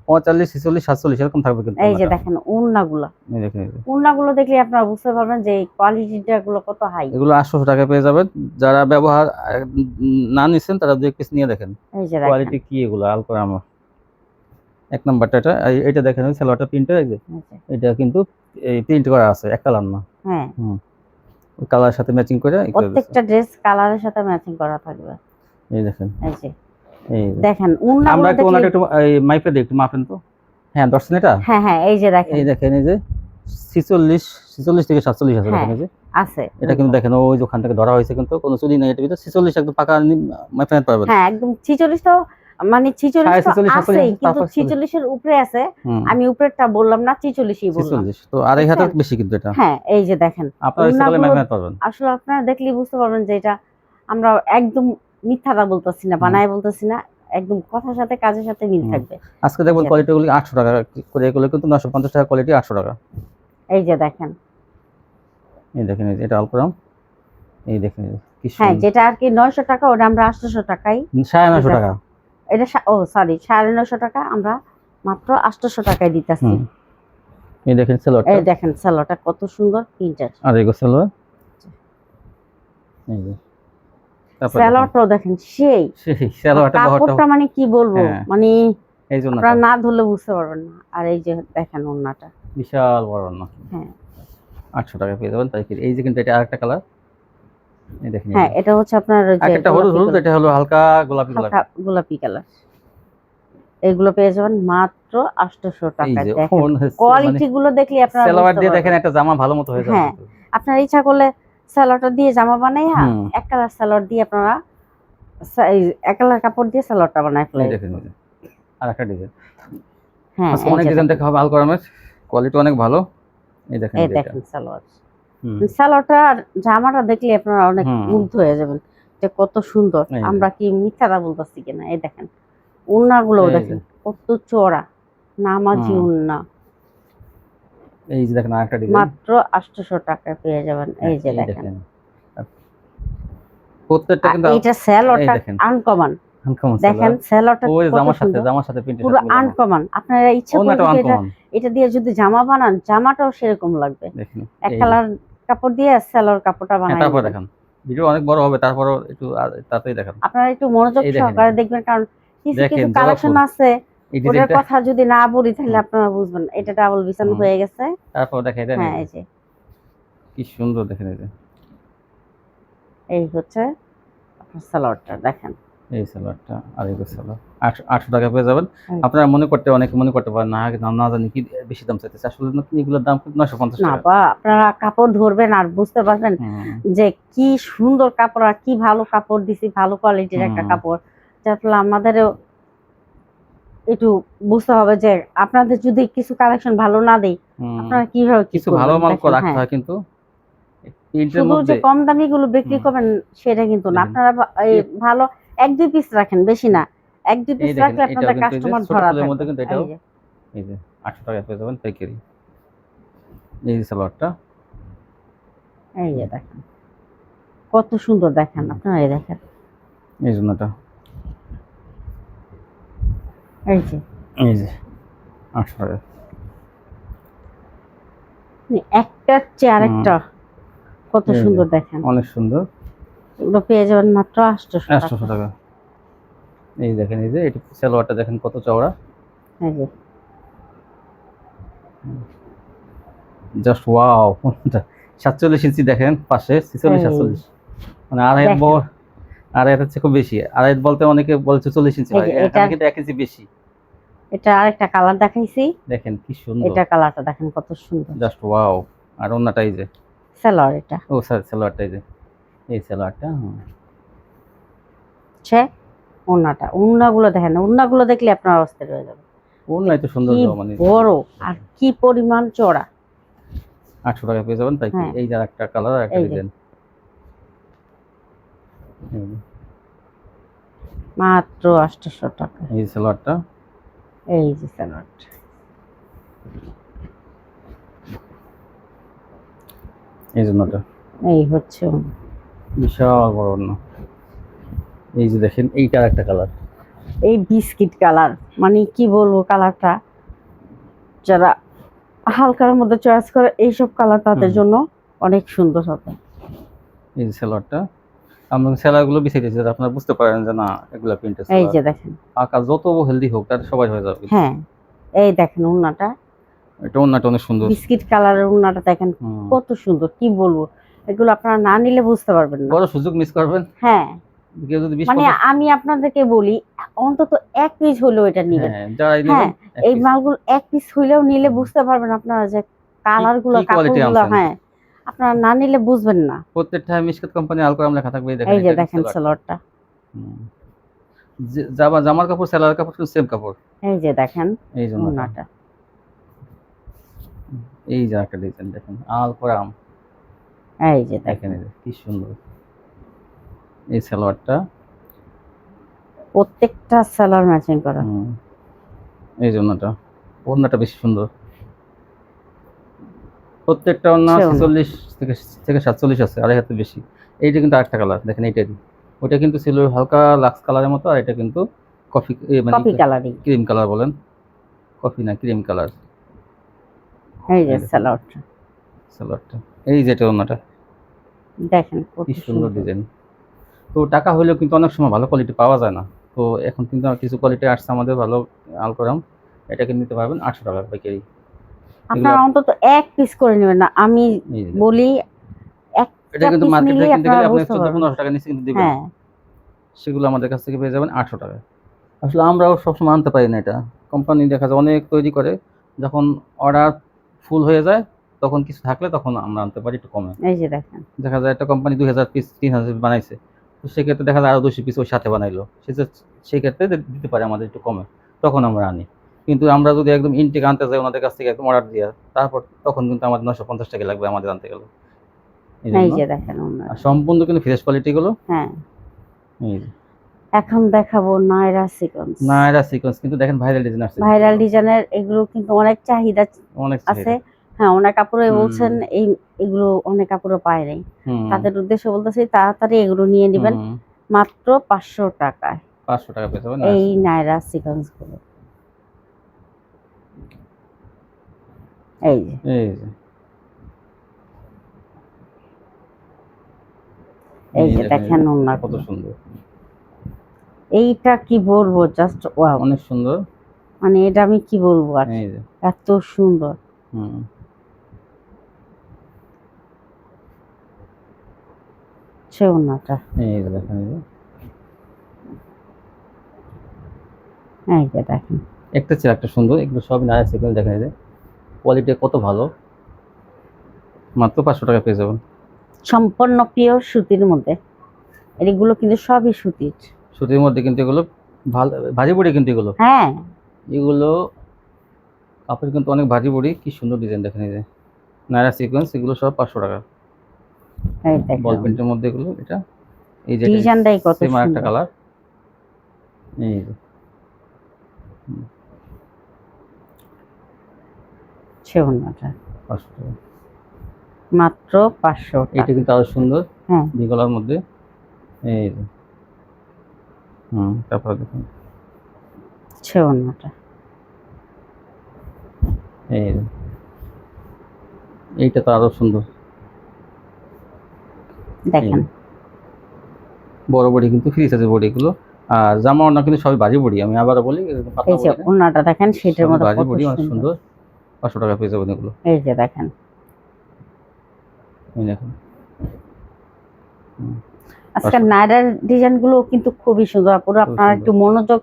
Speaker 2: 45 46 47 এরকম থাকবে কিন্তু
Speaker 1: এই যে
Speaker 2: ওড়নাটা।
Speaker 1: দেখেন ওড়নাগুলো,
Speaker 2: এই দেখেন এই যে।
Speaker 1: ওড়নাগুলো দেখলে আপনারা বুঝতে পারবেন যে কোয়ালিটিটা গুলো কত হাই।
Speaker 2: এগুলো 800 টাকা পেয়ে যাবেন। যারা ব্যবহার না নিছেন তারা 2 পিস নিয়ে দেখেন
Speaker 1: এই যে দেখেন,
Speaker 2: কোয়ালিটি কি এগুলো আল করে আমার। এক নাম্বারটা এটা এইটা দেখেন ওই সালোয়ারটা প্রিন্টার এই যে
Speaker 1: এই যে,
Speaker 2: এটা কিন্তু এই প্রিন্ট করা আছে এক কালার না।
Speaker 1: হ্যাঁ
Speaker 2: হুম ওই কালারের সাথে ম্যাচিং করে ই করে দিছে।
Speaker 1: প্রত্যেকটা ড্রেস কালারের সাথে ম্যাচিং করা থাকবে।
Speaker 2: এই দেখেন
Speaker 1: এই যে
Speaker 2: এই যে।
Speaker 1: দেখেন
Speaker 2: আমরা
Speaker 1: ওড়নাগুলো
Speaker 2: একটু
Speaker 1: দেখলে,
Speaker 2: ওনাটা একটু এই মাইপে দিই একটু মাপেন তো। হ্যাঁ ধরছেন এটা।
Speaker 1: হ্যাঁ হ্যাঁ এই যে দেখেন,
Speaker 2: এই দেখেন এই যে 46 46 থেকে 47 আছে
Speaker 1: হ্যাঁ
Speaker 2: দেখেন এই যে।
Speaker 1: আছে
Speaker 2: এটা কিন্তু দেখেন ওই যে ওখান থেকে ধরা হয়েছে কিন্তু কোনো চুরি নাই এটার ভিতরে 46 একদম পাকা মাইপে নিতে পারবেন।
Speaker 1: হ্যাঁ একদম 46 তো মানে 46 তো
Speaker 2: 46,
Speaker 1: আছেই, কিন্তু
Speaker 2: তারপর
Speaker 1: 46 এর উপরে আছে।
Speaker 2: হুম
Speaker 1: আমি উপরেরটা বললাম না, 46ই বললাম।
Speaker 2: 46 তো আড়াই হাতের
Speaker 1: বুঝছেন?
Speaker 2: বেশি কিন্তু এটা
Speaker 1: হ্যাঁ এই যে দেখেন
Speaker 2: আপনার ইচ্ছা করলে
Speaker 1: ওড়নাগুলো
Speaker 2: মাইপে নিতে পারবেন।
Speaker 1: আসলে আপনারা দেখলেই বুঝতে পারবেন যে এটা আমরা একদম মিথ্যাটা বলতেছি না,
Speaker 2: হুম।
Speaker 1: বানায় বলতেছি না, একদম কথার সাথে কাজের সাথে মিল
Speaker 2: হুম।
Speaker 1: থাকবে।
Speaker 2: আজকে দেখবেন
Speaker 1: এই যে
Speaker 2: কোয়ালিটিগুলো 800 টাকা করে এগুলো কিন্তু 950 টাকা কোয়ালিটি 800 টাকা।
Speaker 1: এই যে দেখেন,
Speaker 2: এই দেখেন এই যে এটা আলপরাম এই দেখেন এই যে, কি
Speaker 1: হ্যাঁ
Speaker 2: সুন্দর
Speaker 1: যেটা আর কি 900 টাকা ওটা আমরা 800 টাকাই,
Speaker 2: 950 টাকা।
Speaker 1: এটা ও সরি 950 টাকা আমরা মাত্র 800 টাকায় দিতেছি।
Speaker 2: হুম এই দেখেন সালোয়ারটা
Speaker 1: এই দেখেন সালোয়ারটা কত সুন্দর প্রিন্টার,
Speaker 2: আর এগো সালোয়ার এই যে তারপর দেখেন,
Speaker 1: সালোয়ারটাও দেখেন সেই
Speaker 2: সেই সালোয়ারটা বহরটা
Speaker 1: কাপড়টা মানে কি বলবো,
Speaker 2: হ্যাঁ।
Speaker 1: মানে
Speaker 2: এই জন্য
Speaker 1: আপনারা না ধরলে বুঝতে পারবেন না। আর এই যে দেখেন ওড়নাটা,
Speaker 2: বিশাল বড় না
Speaker 1: হ্যাঁ
Speaker 2: 800 টাকা পেয়ে যাবেন তাই কি এই যে কিন্তু এটা আরেকটা কালার এই দেখেন
Speaker 1: হ্যাঁ এটা হচ্ছে আপনার ওই যে
Speaker 2: একটা হলুদ হলুদ এটা হলো হালকা গোলাপি গোলাপি
Speaker 1: হালকা গোলাপি কালার, এগুলো পেয়ে যাবেন মাত্র 800
Speaker 2: এই
Speaker 1: টাকায়।
Speaker 2: যে
Speaker 1: দেখেন
Speaker 2: মানে
Speaker 1: কোয়ালিটি গুলো দেখলে আপনারা
Speaker 2: সালোয়ার
Speaker 1: বুঝতে
Speaker 2: দিয়ে
Speaker 1: পারবেন।
Speaker 2: দেখেন একটা জামা ভালো মতো হয়ে যাবে
Speaker 1: হ্যাঁ।
Speaker 2: কিন্তু।
Speaker 1: আপনার ইচ্ছা করলে সালোয়ারটা দিয়ে জামা বানাইয়া
Speaker 2: হুম।
Speaker 1: এক কালার সালোয়ার দিয়ে আপনারা এই এক কালার কাপড় দিয়ে সালোয়ারটা বানায়
Speaker 2: এই
Speaker 1: ফেলাই।
Speaker 2: দেখেন এই যে আর একটা ডিজাইন
Speaker 1: হ্যাঁ
Speaker 2: আজকে
Speaker 1: এই
Speaker 2: অনেক
Speaker 1: যে
Speaker 2: ডিজাইন
Speaker 1: দেখেন,
Speaker 2: দেখা হবে আলকরামের কোয়ালিটি অনেক ভালো এই দেখেন
Speaker 1: এই
Speaker 2: এই যে এটা।
Speaker 1: দেখেন সালোয়ার,
Speaker 2: হুম
Speaker 1: সালোয়ারটা আর জামাটা দেখলে আপনারা অনেক
Speaker 2: হুম।
Speaker 1: মুগ্ধ হয়ে যাবেন যে কত সুন্দর।
Speaker 2: এই যে।
Speaker 1: আমরা কি মিথ্যাটা বলতেছি কিনা। এই দেখেন ওড়নাগুলো
Speaker 2: এই যে।
Speaker 1: দেখেন কত চওড়া, নামাজি
Speaker 2: হুম।
Speaker 1: ওড়না,
Speaker 2: এই যে দেখেন আরেকটা ডিজাইন
Speaker 1: মাত্র 800 টাকায় পেয়ে যাবেন। এই যে দেখেন
Speaker 2: প্রত্যেকটা কিন্তু
Speaker 1: এইটা সালোয়ারটা
Speaker 2: এই দেখেন।
Speaker 1: আনকমন,
Speaker 2: আনকমন
Speaker 1: দেখেন সালোয়ারটা
Speaker 2: ওই
Speaker 1: কত
Speaker 2: জামার সাথে
Speaker 1: সুন্দর,
Speaker 2: জামার সাথে প্রিন্টের
Speaker 1: পুরো
Speaker 2: সাথে মিলানো
Speaker 1: আনকমন। আপনারা ইচ্ছা করলে
Speaker 2: ওনাটা
Speaker 1: যদি এটা
Speaker 2: আনকমন
Speaker 1: এটা দিয়ে যদি জামা বানান জামাটাও সেরকম লাগবে।
Speaker 2: দেখেন
Speaker 1: এক
Speaker 2: এই
Speaker 1: কালার কাপড় দিয়ে সালোয়ার কাপড়টা
Speaker 2: হ্যাঁ,
Speaker 1: বানাই
Speaker 2: তারপর
Speaker 1: দিবেন।
Speaker 2: দেখেন ভিডিও অনেক বড় হবে তারপরও একটু তাড়াতাড়ি দেখান
Speaker 1: আপনারা একটু মনোযোগ
Speaker 2: এই দেখেন।
Speaker 1: সহকারে দেখবেন, কারণ কিছু
Speaker 2: দেখেন,
Speaker 1: কিছু
Speaker 2: জবা
Speaker 1: কালেকশন
Speaker 2: ফুল।
Speaker 1: আছে
Speaker 2: এই
Speaker 1: ওটার
Speaker 2: ডিজাইনটা
Speaker 1: কথা যদি না বলি তাহলে আপনারা বুঝবেন এটা ডাবল বিছানো
Speaker 2: হুম।
Speaker 1: হয়ে গেছে।
Speaker 2: তারপর দেখেন এটা
Speaker 1: হ্যাঁ এই যে
Speaker 2: কি সুন্দর দেখেন এই যে
Speaker 1: এই হচ্ছে আপনার সালোয়ারটা দেখেন।
Speaker 2: এই সালোয়ারটা আর এই সালোয়ার 800 টাকা পেয়ে যাবেন
Speaker 1: হুম।
Speaker 2: আপনারা অনেকে মনে করতে পারেন না জানি কি বেশি দাম চাইতেছে আসলে নতুন এগুলোর দাম কিন্তু 950
Speaker 1: না
Speaker 2: টাকা
Speaker 1: বা আপনারা কাপড় ধরবেন আর বুঝতে পারবেন
Speaker 2: হুম,
Speaker 1: যে কি সুন্দর কাপড় আর কি ভালো কাপড় দিছি, ভালো কোয়ালিটির একটা
Speaker 2: হুম।
Speaker 1: কাপড়, যার ফলে আমাদেরও একটু বুঝতে হবে যে আপনাদের যদি কিছু কালেকশন ভালো না দেই
Speaker 2: হুম।
Speaker 1: আপনারা কিভাবে কি
Speaker 2: কিছু
Speaker 1: করবেন।
Speaker 2: ভালো মাল
Speaker 1: দেখেন,
Speaker 2: রাখতে
Speaker 1: হ্যাঁ,
Speaker 2: হয় কিন্তু প্রিন্টের
Speaker 1: শুধু যে
Speaker 2: মধ্যে
Speaker 1: কম দামি গুলো বিক্রি
Speaker 2: হুম।
Speaker 1: করবেন সেটা কিন্তু না।
Speaker 2: দেখেন।
Speaker 1: আপনারা এই ভালো 1-2 পিস রাখেন, বেশি না, 1-2
Speaker 2: এই
Speaker 1: পিস
Speaker 2: দেখেন
Speaker 1: রাখলে
Speaker 2: এটাও
Speaker 1: আপনাদের
Speaker 2: কিন্তু এই যে
Speaker 1: কাস্টমার
Speaker 2: ছোট
Speaker 1: ধরা
Speaker 2: ফুলের মধ্যে
Speaker 1: থাকবে।
Speaker 2: কিন্তু এটাও
Speaker 1: এই যে
Speaker 2: এই যে 800 টাকা পেয়ে যাবেন পাইকারি এই যে সালোয়ারটা
Speaker 1: এই যে দেখেন কত সুন্দর, দেখেন আপনারা এই দেখেন
Speaker 2: এই জন্যটা
Speaker 1: এই যে
Speaker 2: এই যে 800 টাকা
Speaker 1: একটার চেয়ে আরেকটা কত
Speaker 2: এই যে।
Speaker 1: সুন্দর দেখেন।
Speaker 2: অনেক সুন্দর
Speaker 1: এগুলো পেয়ে যাবেন মাত্র 800 টাকা।
Speaker 2: 800 টাকা এই দেখেন এই যে এটা সালোয়ারটা দেখেন কত চওড়া
Speaker 1: এই যে
Speaker 2: জাস্ট ওয়াও 47 ইঞ্চি দেখেন পাশে 46
Speaker 1: এই।
Speaker 2: 47 মানে আড়াই
Speaker 1: দেখেন।
Speaker 2: বড় আড়াই হচ্ছে খুব বেশি আড়াই বলতে অনেকে বলছে 40 ইঞ্চি
Speaker 1: এই
Speaker 2: হয়
Speaker 1: যে
Speaker 2: এখানে
Speaker 1: এটা-
Speaker 2: কিন্তু 1 ইঞ্চি বেশি
Speaker 1: এটা আরেকটা কালার দেখাইছি,
Speaker 2: দেখেন কি সুন্দর
Speaker 1: এটা কালারটা দেখেন কত সুন্দর।
Speaker 2: জাস্ট ওয়াও আর ওন্নাটা এই যে
Speaker 1: সালোয়ার এটা
Speaker 2: ও স্যার সালোয়ারটা এই যে এই সালোয়ারটা
Speaker 1: হচ্ছে ওড়নাটা, ওড়নাগুলো দেখেন, ওড়নাগুলো দেখলে আপনার অস্থির হয়ে যাবে।
Speaker 2: ওন্নাই তো সুন্দর
Speaker 1: কি
Speaker 2: মানে
Speaker 1: বড় আর কি পরিমাণ চড়া।
Speaker 2: 800 টাকা পেয়ে যাবেন তাই কি
Speaker 1: হ্যাঁ।
Speaker 2: এই যে একটা কালার আর একটা
Speaker 1: এই যে।
Speaker 2: ডিজাইন
Speaker 1: মাত্র 800 টাকা।
Speaker 2: এই যে সালোয়ারটা
Speaker 1: এই যে সালোয়ারটা
Speaker 2: এই জন্যটা
Speaker 1: এই হচ্ছে ওড়না।
Speaker 2: বিশাল বড় ওন্না এই যে দেখেন এইটার একটা কালার
Speaker 1: এই বিস্কিট কালার, মানে কি বলবো কালারটা, যারা হালকার মধ্যে চয়েস করে এইসব কালার তাদের জন্য অনেক সুন্দর হবে।
Speaker 2: এই যে সালোয়ারটা আমরা সেলারগুলো বিছাইতেছি যাতে আপনারা বুঝতে পারেন যে না এগুলা প্রিন্টেড
Speaker 1: এই
Speaker 2: সালোয়ার।
Speaker 1: যে দেখেন,
Speaker 2: আকার যত হেলদি হোক তার সবাই হয়ে যাবে।
Speaker 1: হ্যাঁ এই দেখেন ওড়নাটা,
Speaker 2: এটা ওন্নাটা অনেক সুন্দর।
Speaker 1: বিস্কিট কালারের ওড়নাটা দেখেন
Speaker 2: হুম।
Speaker 1: কত সুন্দর, কি বলবো, এগুলো আপনারা না নিলে বুঝতে পারবেন না।
Speaker 2: বড় সুযোগ মিস করবেন।
Speaker 1: হ্যাঁ
Speaker 2: কেউ যদি 20
Speaker 1: মানে আমি আপনাদেরকে বলি অন্তত এক পিস হলেও এটা নিবেন।
Speaker 2: হ্যাঁ যারাই
Speaker 1: হ্যাঁ
Speaker 2: নেবেন
Speaker 1: এই মালগুলো এক পিস হইলেও নিলে বুঝতে পারবেন আপনারা যে কালার গুলো,
Speaker 2: কি quality
Speaker 1: কাপড়গুলো,
Speaker 2: আনছেন।
Speaker 1: হ্যাঁ আপনারা না নিলে বুঝবেন না।
Speaker 2: প্রত্যেকটা মিশকাত কোম্পানি আলকরাম লেখা থাকবে, এই দেখেন
Speaker 1: এই যে
Speaker 2: এটা
Speaker 1: দেখেন
Speaker 2: সালোয়ারটা।
Speaker 1: সালোয়ারটা,
Speaker 2: হুম। জামার কাপড় সেলার কাপড় কিন্তু সেম কাপড়।
Speaker 1: এই যে দেখেন
Speaker 2: এই জন্য
Speaker 1: ওড়নাটা,
Speaker 2: এই যে একটা ডিজাইন দেখেন আলকরাম,
Speaker 1: এই যে
Speaker 2: দেখেন
Speaker 1: দেখেন
Speaker 2: এই যে কি সুন্দর এই সালোয়ারটা।
Speaker 1: প্রত্যেকটা সালোয়ার ম্যাচিং করা।
Speaker 2: হুম। এই জন্যটা ওড়নাটা বেশি সুন্দর। প্রত্যেকটা ওড়না
Speaker 1: সে ওড়না।
Speaker 2: 46 থেকে 47 আছে, আড়াই হাতের বেশি। এইটা কিন্তু আরেকটা কালার দেখেন, এইটারই ওইটা কিন্তু ছিল হালকা লাক্স কালারের মতো, আর এটা কিন্তু কফি মানে
Speaker 1: কপি কালারিং,
Speaker 2: ক্রিম কালার বলেন, কফি না ক্রিম কালার।
Speaker 1: এই যে
Speaker 2: এই দেখেন।
Speaker 1: সালোয়ারটা
Speaker 2: সালোয়ারটা এই যে এটা ওড়নাটা
Speaker 1: দেখেন কত
Speaker 2: কি সুন্দর
Speaker 1: সুন্দর।
Speaker 2: ডিজাইন। তো টাকা হলেও কিন্তু অনেক সময় ভালো কোয়ালিটি পাওয়া যায় না। তো এখন কিন্তু কিছু কোয়ালিটি আসছে আমাদের ভালো আলকরাম, এটাকে নিতে পারবেন 800 টাকা পাইকারি।
Speaker 1: আপনারা অন্তত এক পিস করে নেবেন না, আমি
Speaker 2: এই যে
Speaker 1: বলি
Speaker 2: এটা
Speaker 1: একটা
Speaker 2: কিন্তু
Speaker 1: পিস
Speaker 2: মার্কেটে
Speaker 1: নিলেই
Speaker 2: কিনতে
Speaker 1: আপনারা
Speaker 2: গেলে আপনি
Speaker 1: বুঝতে
Speaker 2: 1400
Speaker 1: পারবেন।
Speaker 2: 1500 টাকা নিচে কিন্তু দিবেন,
Speaker 1: হ্যাঁ
Speaker 2: সেগুলো আমাদের কাছ থেকে পেয়ে যাবেন 800 টাকায়। আসলে আমরাও সবসময় আনতে পারি না, এটা কোম্পানি দেখা যায় অনেক তৈরি করে, যখন অর্ডার ফুল হয়ে যায় তখন কিছু থাকলে তখন আমরা আনতে পারি একটু কমে।
Speaker 1: এই যে দেখেন,
Speaker 2: দেখা যায় একটা কোম্পানি 2000 পিস 3000 পিস বানাইছে, তো সেক্ষেত্রে দেখা যায় আরও 200 পিস ওই সাথে বানাইলো, সেই ক্ষেত্রে দিতে পারে আমাদের একটু কমে, তখন আমরা আনি। কিন্তু আমরা যদি একদম ইনটেক আনতে যাই ওনাদের কাছ থেকে একদম অর্ডার দিয়ে, তারপর তখন কিন্তু আমাদের 950 টাকা লাগবে আমাদের আনতে গেলে। এই
Speaker 1: এই
Speaker 2: জন্য
Speaker 1: যে দেখেন ওড়না।
Speaker 2: আর সম্পূর্ণ কিন্তু ফ্রেশ কোয়ালিটিগুলো।
Speaker 1: হ্যাঁ
Speaker 2: এই যে
Speaker 1: এখন দেখাবো নায়রা সিকোয়েন্স।
Speaker 2: নায়রা সিকোয়েন্স কিন্তু দেখেন ভাইরাল ডিজাইন আসছে,
Speaker 1: ভাইরাল ডিজাইনের এগুলো কিন্তু অনেক চাহিদা
Speaker 2: অনেক
Speaker 1: আছে।
Speaker 2: চাহিদা।
Speaker 1: হ্যাঁ অনেক কাপড়ে
Speaker 2: হুম।
Speaker 1: বলছেন এগুলো অনেক কাপড়ে পায় নাই,
Speaker 2: হুম।
Speaker 1: তাদের উদ্দেশ্যে বলতেছি তাড়াতাড়ি এগুলো নিয়ে নেবেন
Speaker 2: হুম।
Speaker 1: মাত্র 500 টাকায়
Speaker 2: 500 টাকা পেয়ে যাবেন।
Speaker 1: এই নায়রা সিকোয়েন্স গুলো। এই যে
Speaker 2: এই যে
Speaker 1: এই যে দেখেন ওড়না
Speaker 2: কত সুন্দর,
Speaker 1: এইটা কি বলবো, জাস্ট ওয়াও,
Speaker 2: অনেক সুন্দর।
Speaker 1: মানে এটা আমি কি বলবো আর,
Speaker 2: এই যে
Speaker 1: এত সুন্দর।
Speaker 2: হুম।
Speaker 1: সে ওড়নাটা,
Speaker 2: এই যে দেখেন
Speaker 1: এই যে দেখেন
Speaker 2: একটা চেয়ে একটা সুন্দর, এগুলো সব নায়রা সিকোয়েন্স দেখা যায়, কোয়ালিটি কত ভালো, মাত্র 500 টাকা পেয়ে যাবেন।
Speaker 1: সম্পূর্ণ পিওর সুতির মধ্যে, এগুলো কিন্তু সবই সুতির।
Speaker 2: সুতির মধ্যে কিন্তু এগুলো ভালো ভারী বড়ি, কিন্তু এগুলো
Speaker 1: হ্যাঁ
Speaker 2: এগুলো কাপড় কিন্তু অনেক ভারী বড়ি, কি সুন্দর ডিজাইন দেখেন। এই যে নায়রা সিকোয়েন্স এগুলো সব 500 টাকা,
Speaker 1: এই
Speaker 2: বল
Speaker 1: দেখেন
Speaker 2: প্রিন্টের মধ্যে এগুলো। এটা এই যে
Speaker 1: ডিজাইনটাই কত
Speaker 2: সেম আরেকটা
Speaker 1: সুন্দর।
Speaker 2: কালার। এই যে
Speaker 1: সে ওড়নাটা
Speaker 2: 500 টাকা।
Speaker 1: মাত্র 500
Speaker 2: এটা
Speaker 1: টাকা।
Speaker 2: কিন্তু আরো সুন্দর
Speaker 1: হ্যাঁ
Speaker 2: বিগলার মধ্যে। এই যে তারপর দেখুন
Speaker 1: সে ওড়নাটা,
Speaker 2: এই যে এইটা তো আরো সুন্দর,
Speaker 1: দেখেন
Speaker 2: বড় বডি কিন্তু ফ্রি সাইজের বডি এগুলো। আর জামা ওড়না কিন্তু সবই ভারী বডি, আমি আবারও বলি
Speaker 1: এই যে ওড়নাটা দেখেন সেটার মধ্যে
Speaker 2: ভারী
Speaker 1: কত
Speaker 2: বডি অনেক
Speaker 1: সুন্দর।
Speaker 2: সুন্দর, 500 টাকা পেয়ে যাবেন এগুলো।
Speaker 1: এই যে দেখেন
Speaker 2: এই দেখুন
Speaker 1: আজকে নায়রার ডিজাইন গুলো কিন্তু খুবই সুন্দর, পুরো আপনারা একটু মনোযোগ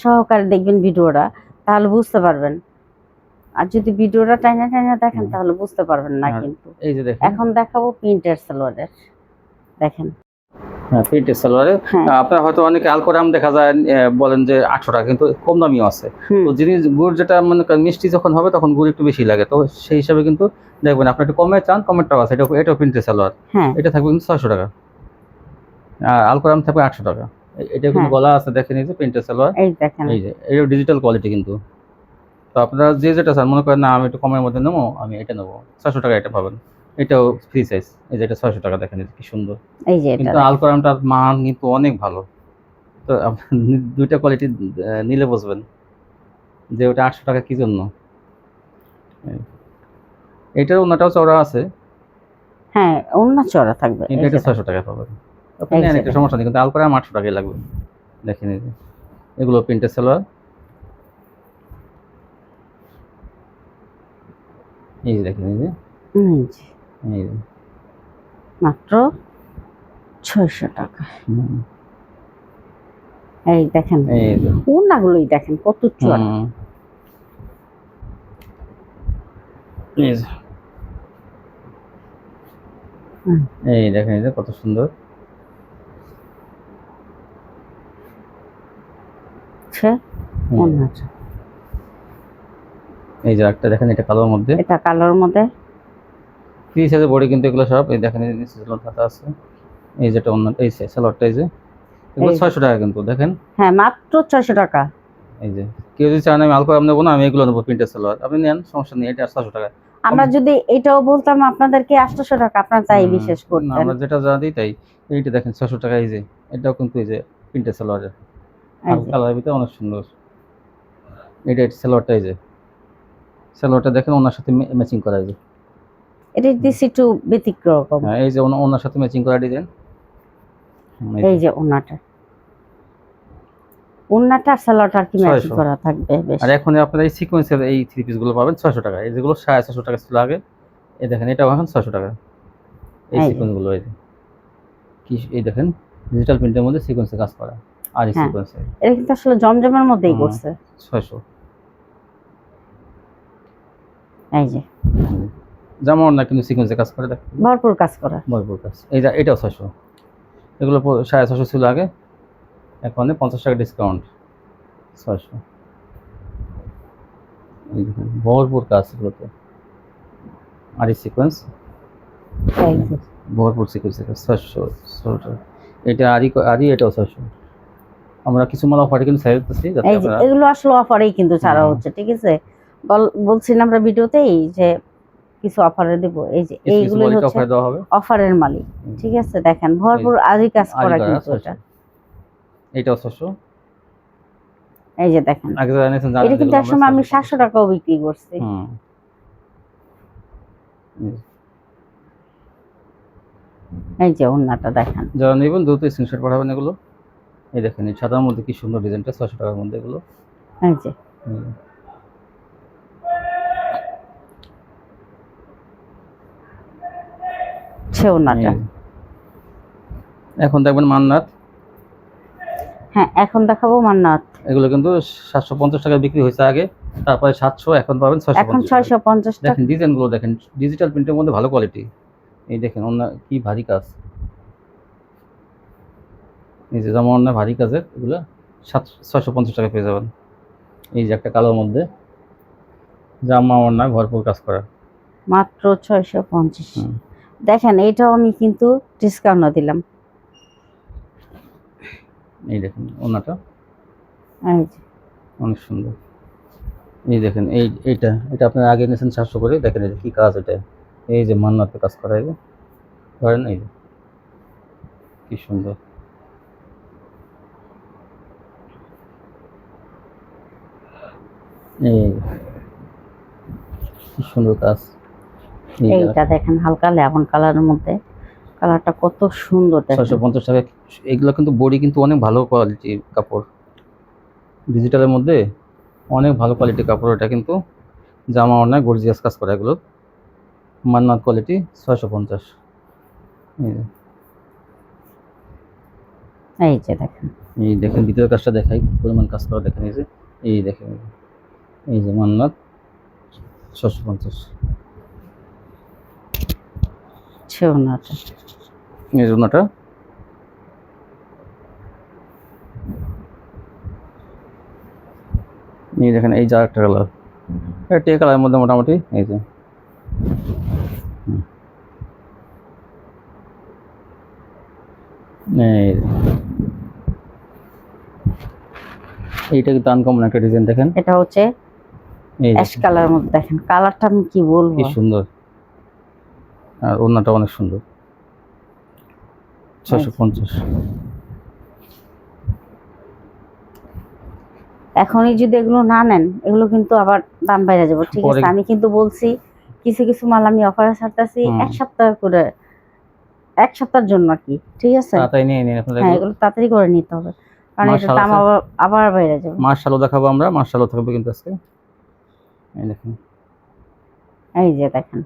Speaker 1: সহকারে দেখবেন ভিডিওটা, তাহলে বুঝতে পারবেন। আর যদি ভিডিওটা টাইনা টাইনা দেখেন তাহলে বুঝতে পারবেন না কিন্তু।
Speaker 2: এই যে দেখেন
Speaker 1: এখন দেখাবো প্রিন্টের সালোয়ারের, দেখেন
Speaker 2: হ্যাঁ প্রিন্টেড সালোয়ারে
Speaker 1: হ্যাঁ।
Speaker 2: আপনার হয়তো অনেকে আলকরাম দেখা যায় বলেন যে 800 টাকা, কিন্তু কম দামিও আছে।
Speaker 1: হুম,
Speaker 2: তো জিনিস গুড় যেটা মনে করেন মিষ্টি যখন হবে তখন গুড় একটু বেশি লাগে, তো সেই হিসাবে কিন্তু দেখবেন আপনি একটু কমে চান, কমেরটাও আছে, এটাও প্রিন্টেড সালোয়ার।
Speaker 1: হ্যাঁ
Speaker 2: এটা থাকবে কিন্তু 600 টাকা, আর আলকরাম থাকবে 800 টাকা। এটা কিন্তু
Speaker 1: হ্যাঁ।
Speaker 2: গলা আছে দেখেন, এই যে প্রিন্টেড সালোয়ার,
Speaker 1: এই দেখেন
Speaker 2: এই যে এটা ডিজিটাল কোয়ালিটি কিন্তু। তো আপনারা যে যেটা চান, মনে করেন না আমি একটু কমের মধ্যে নেবো, আমি এটা নেবো, 600 টাকা এটা পাবেন। এটাও ফ্রি সাইজ, এই যে এটা 600 টাকা দেখেন, এই যে কি সুন্দর।
Speaker 1: এই যে এটা
Speaker 2: কিন্তু আলকরামটার মান কিন্তু অনেক ভালো, তো তো আপনি দুইটা কোয়ালিটি নিলে বুঝবেন যে ওটা 800 টাকা কি জন্য। এটার ওনাটাও চওড়া আছে,
Speaker 1: হ্যাঁ ওড়না চড়া থাকবে।
Speaker 2: কিন্তু
Speaker 1: এই যে
Speaker 2: এটা 600 টাকা পাবেন। আপনি
Speaker 1: এই
Speaker 2: নেন,
Speaker 1: যে
Speaker 2: একটা সমস্যা নেই, কিন্তু আলপরে 800 টাকাই লাগবে। দেখেন এই যে এগুলো প্রিন্টের সালোয়ার, এই যে দেখেন এই যে
Speaker 1: এই যে
Speaker 2: এই যে
Speaker 1: মাত্র 600 টাকা।
Speaker 2: হুম,
Speaker 1: এই দেখেন
Speaker 2: এই যে
Speaker 1: ওড়নাগুলোই দেখেন কত চড়া।
Speaker 2: হুম, এই যে
Speaker 1: হুম।
Speaker 2: এই দেখেন এই যে কত সুন্দর।
Speaker 1: হচ্ছে ওড়নাটা।
Speaker 2: এই যে একটা দেখেন, এটা কালোর মধ্যে
Speaker 1: এটা কালোর মধ্যে।
Speaker 2: 30 সাইজের বডি, কিন্তু এগুলো সব এই দেখেন এই নিচে ঝুলন হাতা আছে। এই যেটা অন্য এই সালোয়ারটা, এই যে এগুলো
Speaker 1: এই যে।
Speaker 2: 600 টাকা কিন্তু দেখেন।
Speaker 1: হ্যাঁ মাত্র 600 টাকা।
Speaker 2: এই যে কেউ যদি চান আমি আলপরে নেবো না, আমি এগুলো নেবো প্রিন্টের সালোয়ার, আপনি নেন, সমস্যা নেই, এটা 600 টাকা।
Speaker 1: আমরা যদি এটাও বলতাম আপনাদেরকে 800 টাকা, আপনারা তাই বিশ্বাস
Speaker 2: না,
Speaker 1: করতেন।
Speaker 2: আমরা যেটা যা দিই তাই। এইটা দেখেন 600 টাকা, এই যে এটাও কিন্তু এই যে প্রিন্টের সালোয়ারের
Speaker 1: এই যে
Speaker 2: কালার ভিতরে অনেক সুন্দর। এটা সালোয়ারটা, এই যে সালোয়ারটা দেখেন ওনার সাথে ম্যাচিং করা, এই যে
Speaker 1: এটা দিস একটু ব্যতিক্রম।
Speaker 2: হ্যাঁ, এই যে ওনার সাথে ম্যাচিং করা ডিজাইন।
Speaker 1: এই যে ওড়নাটা, ওড়নাটা আর সালোয়ারটা কি ম্যাচিং
Speaker 2: 600।
Speaker 1: করা থাকবে বেশ।
Speaker 2: আর এখন আপনারা এই সিকোয়েন্সের এই থ্রি পিস গুলো পাবেন 600 টাকা, এই যেগুলো 650 টাকা ছিল আগে, এই দেখেন এটাও এখন 600 টাকা। এই
Speaker 1: এই যে।
Speaker 2: সিকোয়েন্স গুলো এই যে কি, এই দেখেন ডিজিটাল প্রিন্টের মধ্যে সিকোয়েন্সে কাজ করা, আর এই
Speaker 1: হ্যাঁ
Speaker 2: সিকোয়েন্সে
Speaker 1: এটা কিন্তু আসলে জমজমের মধ্যেই করছে।
Speaker 2: 600।
Speaker 1: এই যে
Speaker 2: যেমন না কিন্তু সিকোয়েন্সে কাজ করে, দেখেন
Speaker 1: ভরপুর কাজ করা।
Speaker 2: ভরপুর কাজ। এই যে এটাও 600, এগুলো 650 ছিল আগে, এখন 50 টাকা ডিসকাউন্ট, 600। এই দেখেন ভরপুর কাজ এগুলোতে, আর এই সিকোয়েন্স
Speaker 1: এই যে
Speaker 2: ভরপুর সিকোয়েন্সের কাজ 600। এটা আরই এটাও 600। আমরা কিছু মাল অফারে কিন্তু সেল করতেছি, যাতে
Speaker 1: এই যে
Speaker 2: আপনারা
Speaker 1: এগুলো আসলে অফারেই কিন্তু ছাড়া
Speaker 2: হুম।
Speaker 1: হচ্ছে, ঠিক আছে। বলছি না আমরা ভিডিওতেই যে কিছু অফারে দেব। এই যে
Speaker 2: কিছু
Speaker 1: এইগুলো
Speaker 2: কোয়ালিটি
Speaker 1: হচ্ছে
Speaker 2: অফারে দেওয়া হবে।
Speaker 1: অফারের মালিক, ঠিক আছে। দেখেন ভরপুর আরি কাজ করা
Speaker 2: আরি করা
Speaker 1: কিন্তু
Speaker 2: 600,
Speaker 1: এটা।
Speaker 2: এটাও 600।
Speaker 1: এই যে দেখেন
Speaker 2: আগে যারা নিয়েছেন
Speaker 1: এটা কিন্তু একসময় আমি 700 টাকাও বিক্রি করছি।
Speaker 2: হুম।
Speaker 1: এই যে ওড়নাটা দেখেন।
Speaker 2: যারা নেবেন দ্রুত স্ক্রিনশট পাঠাবেন এগুলো। এই দেখেন এই সাদার মধ্যে কি সুন্দর ডিজাইনটা, 600 টাকার মধ্যে এগুলো।
Speaker 1: এই যে
Speaker 2: হুম।
Speaker 1: ওড়নাটা।
Speaker 2: এখন দেখবেন মান্নাত,
Speaker 1: হ্যাঁ এখন দেখাবো মান্নাত।
Speaker 2: এগুলো কিন্তু 750 টাকা বিক্রি হয়েছে আগে, তারপরে 700, এখন পাবেন
Speaker 1: এখন
Speaker 2: 650 টাকা।
Speaker 1: 650 টাকা।
Speaker 2: দেখেন ডিজাইনগুলো দেখেন, ডিজিটাল প্রিন্টের মধ্যে ভালো কোয়ালিটি। এই দেখেন অন্য কি ভারী কাজ, এই যে যেমন অন্য ভারী কাজের এগুলো 650 টাকা পেয়ে যাবেন। এই যে একটা কালোর মধ্যে জামা অন্য ভরপুর কাজ করা,
Speaker 1: মাত্র 650।
Speaker 2: হুম।
Speaker 1: দেখেন এইটাও আমি কিন্তু ডিসকাউন্ট দিলাম।
Speaker 2: এই দেখেন ওনাটা
Speaker 1: এই যে
Speaker 2: অনেক সুন্দর। এই দেখেন এইটা আপনার আগে নিয়েছেন 700 করে, দেখেন এই যে কি কাজ এটা, এই যে মান্নাতে কাজ করা, এই যে ধরেন এই যে কি সুন্দর। এই কি সুন্দর কাজ। এই যে
Speaker 1: এইটা দেখেন হালকা লেমন কালারের মধ্যে, কালারটা কত সুন্দর দেখেন।
Speaker 2: 650 টাকা। এগুলো কিন্তু বডি কিন্তু অনেক ভালো কোয়ালিটির কাপড়, ডিজিটালের মধ্যে অনেক ভালো কোয়ালিটির কাপড়। এটা কিন্তু জামা অনেক গর্জিয়াস কাজ করা, এগুলো মান্নাত কোয়ালিটি 650। এই যে
Speaker 1: এই যে দেখেন
Speaker 2: এই দেখেন ভিতরের কাজটা দেখাই, কি পরিমাণ কাজ করা দেখেন। এই যে এই দেখেন এই যে মান্নাত 650।
Speaker 1: ওড়নাটা।
Speaker 2: এই যে ওনাটা, এই দেখেন এই যে আরেকটা কালার, এটা টে কালারের মধ্যে মোটামুটি। এই যে এই যে। এইটা কিন্তু আনকমন একটা ডিজাইন দেখেন,
Speaker 1: এটা হচ্ছে
Speaker 2: এই
Speaker 1: অ্যাশ কালারের মধ্যে, দেখেন কালারটা আমি কি বলবো।
Speaker 2: কি সুন্দর, আর ওড়নাটা অনেক সুন্দর, 650।
Speaker 1: এখনই যদি এগুলো না নেন এগুলো কিন্তু আবার দাম বাইরে যাবে, ঠিক আছে?
Speaker 2: পরে-
Speaker 1: আমি কিন্তু বলছি কিছু কিছু মাল আমি অফারে ছাড়তেছি
Speaker 2: হুম।
Speaker 1: 1 সপ্তাহ করে, 1 সপ্তাহের জন্য আর কি, ঠিক আছে?
Speaker 2: তাড়াতাড়ি নিয়ে নিন আপনারা
Speaker 1: হ্যাঁ,
Speaker 2: এগুলো।
Speaker 1: এগুলো তাড়াতাড়ি করে নিতে হবে, কারণ এটার
Speaker 2: মার্শাল
Speaker 1: দাম
Speaker 2: আছে,
Speaker 1: আবার আবার বাইরে যাবে।
Speaker 2: মার্শালও দেখাবো আমরা, মার্শালও থাকবে কিন্তু আজকে। এই দেখুন।
Speaker 1: এই যে দেখেন,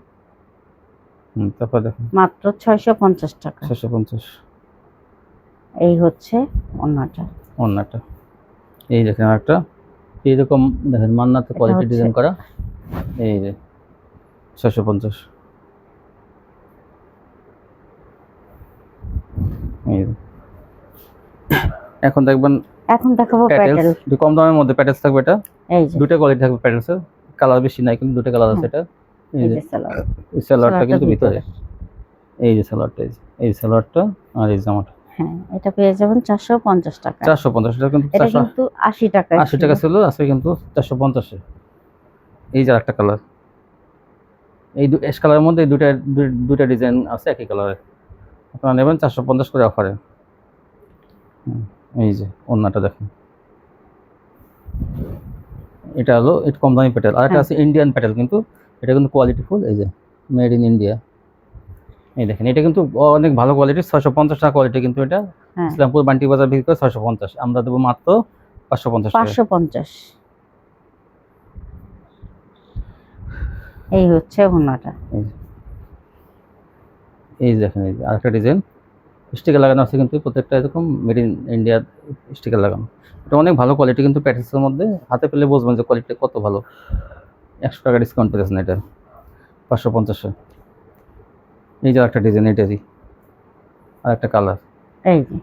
Speaker 2: তারপর দেখুন
Speaker 1: মাত্র 650 টাকা।
Speaker 2: 650
Speaker 1: এই হচ্ছে ওন্নাটা।
Speaker 2: অন্যটা। এই দেখেন একটা এইরকম দেখেন মান্নাতে
Speaker 1: এটা
Speaker 2: কোয়ালিটি
Speaker 1: হচ্ছে-
Speaker 2: ডিজাইন করা, এই যে 650। এই যে। এখন দেখবেন
Speaker 1: এখন দেখাবো
Speaker 2: প্যাটেলস,
Speaker 1: প্যাটেল।
Speaker 2: একটু কম দামের মধ্যে প্যাটেলস থাকবে। এটা
Speaker 1: এই যে,
Speaker 2: দুটো কোয়ালিটি থাকবে প্যাটেলসের, কালার বেশি নাই কিন্তু দুটো কালার আছে। এটা এই
Speaker 1: এই
Speaker 2: যে
Speaker 1: যে সালোয়ার।
Speaker 2: এই সালোয়ারটা
Speaker 1: সালোয়ারটা
Speaker 2: কিন্তু ভিতরে,
Speaker 1: ভিতরে।
Speaker 2: এই যে সালোয়ারটা, এই সালোয়ারটা আর এই জামাটা।
Speaker 1: হ্যাঁ, এটা পেয়ে যাবেন 450 টাকা।
Speaker 2: 450, এটা কিন্তু
Speaker 1: এটা
Speaker 2: 480
Speaker 1: কিন্তু 80 টাকা।
Speaker 2: টাকা ছিল, আজকে কিন্তু 450-এ। এই যে আরেকটা কালার, এই অ্যাশ কালারের মধ্যে এই দুটা ডিজাইন আছে একই কালারের, আপনারা নেবেন 450 করে অফারে। এই যে ওন্নাটা দেখেন, এটা হলো একটু কম দামি প্যাটেল। আর একটা
Speaker 1: হ্যাঁ।
Speaker 2: আছে ইন্ডিয়ান প্যাটেল, কিন্তু এটা কিন্তু কোয়ালিটি ফুল, এই যে মেড ইন ইন্ডিয়া। এই দেখেন, এটা কিন্তু অনেক ভালো কোয়ালিটি, 650 টাকা কোয়ালিটি কিন্তু এটা।
Speaker 1: হ্যাঁ,
Speaker 2: ইসলামপুর বান্টি বাজার বিক্রি করে 650, আমরা দেবো মাত্র 550 টাকা।
Speaker 1: 550। এই হচ্ছে ওন্নাটা।
Speaker 2: এই যে। এই যে দেখেন, এই যে আরেকটা ডিজাইন স্টিকার লাগানো আছে, কিন্তু প্রত্যেকটা এরকম মেড ইন ইন্ডিয়া স্টিকার লাগানো। এটা অনেক ভালো কোয়ালিটি কিন্তু প্যাটেলসের মধ্যে, হাতে পেলে বুঝবেন যে কোয়ালিটি কত ভালো। 100 টাকা ডিসকাউন্ট পেয়েছেন এটা 550-এ। এই যে একটা ডিজাইন, এটারই আর একটা কালার।
Speaker 1: এই যে,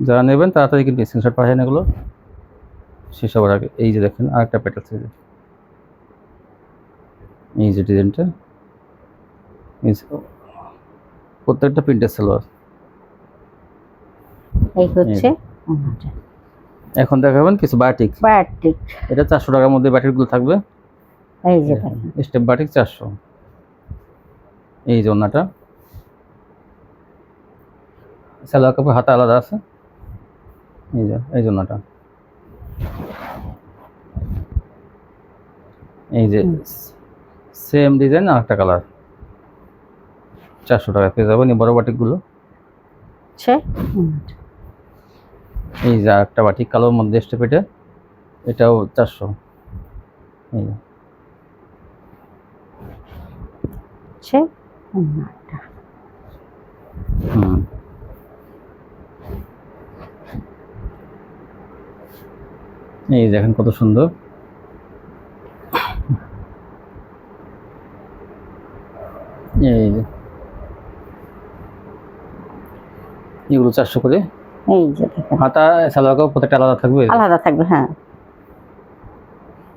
Speaker 2: যারা নেবেন তাড়াতাড়ি কিন্তু স্ক্রিনশট পাঠান এগুলো শেষ হওয়ার আগে। এই যে দেখেন আর একটা প্যাটেল, এই যে ডিজাইনটা, প্রত্যেকটা প্রিন্টের সালোয়ার।
Speaker 1: এই হচ্ছে ওন্নাটা।
Speaker 2: এখন দেখাবেন কিছু বাটিক।
Speaker 1: বাটিক।
Speaker 2: এটা 400 টাকার মধ্যে বাটিকগুলো থাকবে।
Speaker 1: এই যে দেখেন,
Speaker 2: স্টেপ বাটিক 400। এই যে ওন্নাটা, সালোয়ার কাপড় হাতা আলাদা আছে। এই যে এই ওন্নাটা, এই যে সেম ডিজাইন আর একটা কালার, 400 টাকা পেয়ে যাবেন এই বড় বাটিকগুলো।
Speaker 1: হচ্ছে ওন্নাটা।
Speaker 2: এই যে একটা বাটিক কালোর মধ্যে স্টেপ, এটাও 400। এই যে
Speaker 1: হচ্ছে ওন্নাটা।
Speaker 2: এই দেখেন কত সুন্দর। এই যে এগুলো 400 করে।
Speaker 1: এই যে দেখেন,
Speaker 2: হাতা সালোয়ার কাপড় প্রত্যেকটা আলাদা থাকবে।
Speaker 1: আলাদা থাকবে। হ্যাঁ,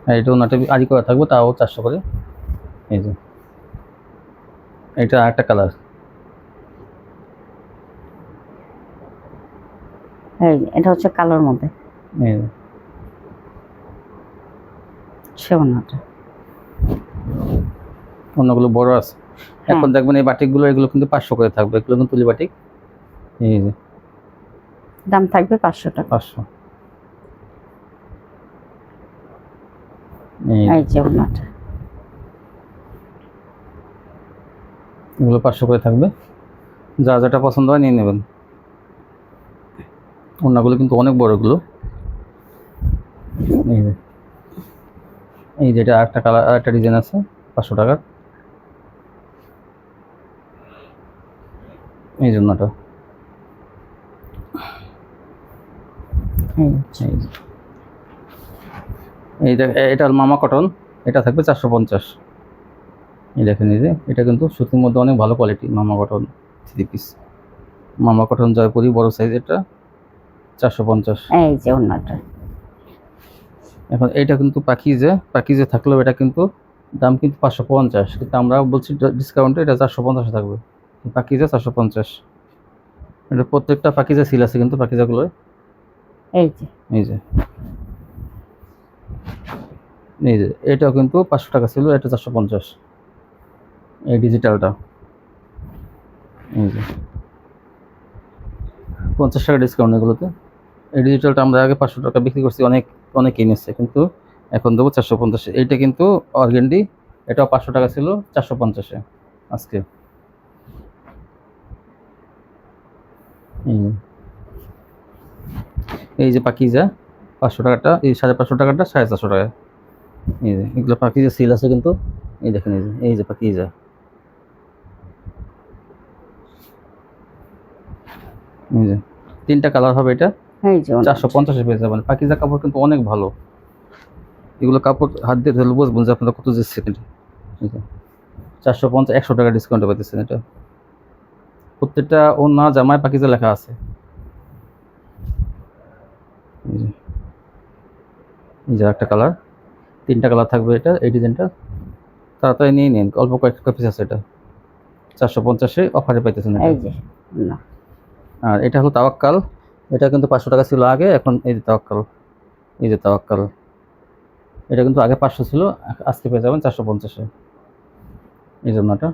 Speaker 2: আর এটা ওনাটা আরি করা থাকবে, তাও 400 করে। এই যে এটা আরেকটা কালার।
Speaker 1: এই যে এটা হচ্ছে কালোর মধ্যে।
Speaker 2: এই যে
Speaker 1: হচ্ছে ওন্নাটা।
Speaker 2: অন্যগুলো বড় আছে। এখন দেখবেন এই বাটিকগুলো, এগুলো কিন্তু 500 করে থাকবে, এগুলো কিন্তু তুলি বাটিক। এই যে
Speaker 1: দাম থাকবে 500 টাকা।
Speaker 2: 500।
Speaker 1: এই যে ওন্নাটা।
Speaker 2: এগুলো 500 করে থাকবে, যা যেটা পছন্দ হয় নিয়ে নেবেন। ওন্নাগুলো কিন্তু অনেক বড় এগুলো। এই যে এটা আরেকটা কালার, আরেকটা ডিজাইন আছে 500 টাকার। এই জন্যটা এই দেখ, এটা মামা কটন, এটা থাকবে 450। এই দেখেন, এই যে এটা কিন্তু সুতির মধ্যে অনেক ভালো কোয়ালিটি, মামা কটন 3 পিস। মামা কটন জয়পুরি বড় সাইজ, এটা 450।
Speaker 1: এই যে ওন্নাটা।
Speaker 2: এখন এটা কিন্তু পাকিজে থাকলেও এটা কিন্তু দাম কিন্তু 550, কিন্তু আমরা বলছি ডিসকাউন্টে এটা 450 থাকবে। পাকিজা 450। এটা প্রত্যেকটা পাকিজা সিল আছে কিন্তু পাকিজাগুলো।
Speaker 1: এই যে
Speaker 2: এই যে এই যে এটাও কিন্তু 500 টাকা ছিল, এটা 450। এই ডিজিটালটা, এই যে 50 টাকা ডিসকাউন্ট এগুলোতে। এই ডিজিটালটা আমরা আগে 500 টাকা বিক্রি করছি, অনেক কিনেছে, কিন্তু এখন দেবো 450। এইটা কিন্তু অর্গেন্ডি, এটাও 500 টাকা ছিল, 450-এ আজকে। এই যে পাকিজা 500 টাকাটা, এই 550 টাকাটা 450 টাকা। এই যে এগুলো পাকিজা সিল আছে কিন্তু, এই দেখেন এই যে পাকিজা। এই যে 3টা কালার হবে, এটা
Speaker 1: এই যে
Speaker 2: 450-এ পেয়ে যাবেন। পাকিজা কাপড় কিন্তু অনেক ভালো, এগুলো কাপড় হাত দিয়ে ধরলে বুঝবেন যে আপনারা কত যে সেকেন্ড। 450, 100 টাকা ডিসকাউন্টে পাইতেছেন এটা। প্রত্যেকটা ওড়না জামায় পাকিজা লেখা আছে। এই যে একটা কালার, 3টা কালার থাকবে এটা, এই ডিজাইনটা তাড়াতাড়ি নিয়ে নিন, অল্প কয়েকটা পিস আছে এটা। 450-এ অফারে পাইতেছেন এটা।
Speaker 1: এই যে না,
Speaker 2: আর এটা হলো তাওয়াক্কাল, এটা কিন্তু 500 টাকা ছিল আগে, এখন এই যে তাওয়াক্কাল। এই যে তাওয়াক্কাল, এটা কিন্তু আগে 500 ছিল, আজকে পেয়ে যাবেন 450-এ। এই জন্যটা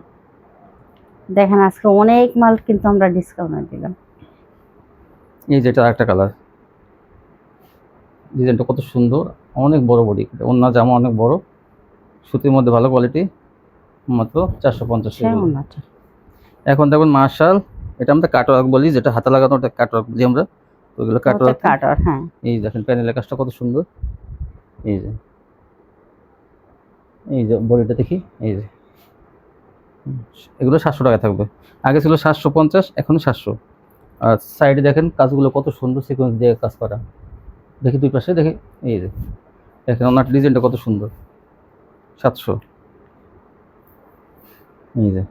Speaker 1: দেখেন আজকে অনেক মাল কিন্তু আমরা ডিসকাউন্টে দিলাম।
Speaker 2: এই যে এটা আরেকটা কালার, ডিজাইনটা কত সুন্দর, অনেক বড় বডি, অন্য জামা অনেক বড়, সুতির মধ্যে ভালো কোয়ালিটি, মাত্র 450 টাকা।
Speaker 1: ওনাটা
Speaker 2: এখন দেখুন মার্শাল, এটা আমরা কাটওয়ার্ক বলি, যেটা হাতে লাগানো ওটা কাটওয়ার্ক বলি আমরা, ওইগুলো কাটওয়ার্ক।
Speaker 1: কাটার, হ্যাঁ।
Speaker 2: এই দেখেন প্যানেলের কাজটা কত সুন্দর। এই যে বডিটা দেখি, এই যে এগুলো 700 টাকা থাকবে, আগে ছিল 750, এখন 700। আর সাইডে দেখেন কাজগুলো কত সুন্দর, সিকোয়েন্স দিয়ে কাজ করা। দেখি দুই পাশে দেখি, এই যে দেখেন ওনার ডিজাইনটা কত সুন্দর, 700। এই যে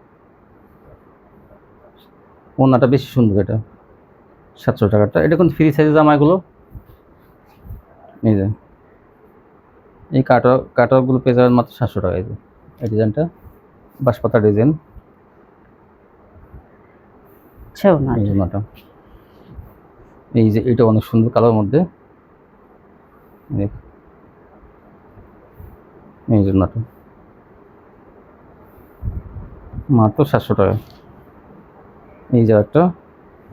Speaker 2: ওনাটা বেশি সুন্দর, এটা 700 টাকাটা। এটা কিন্তু ফ্রি সাইজের জামা এগুলো। এই যে এই কাটওয়ার্কগুলো পেয়ে যাবেন মাত্র 700 টাকা। এই যে এই ডিজাইনটা বাঁশপাতা ডিজাইন, এই জন্যটা। এই যে এটা অনেক সুন্দর কালার মধ্যে, এই জন্যটা মাত্র 700 টাকা। এই যে একটা,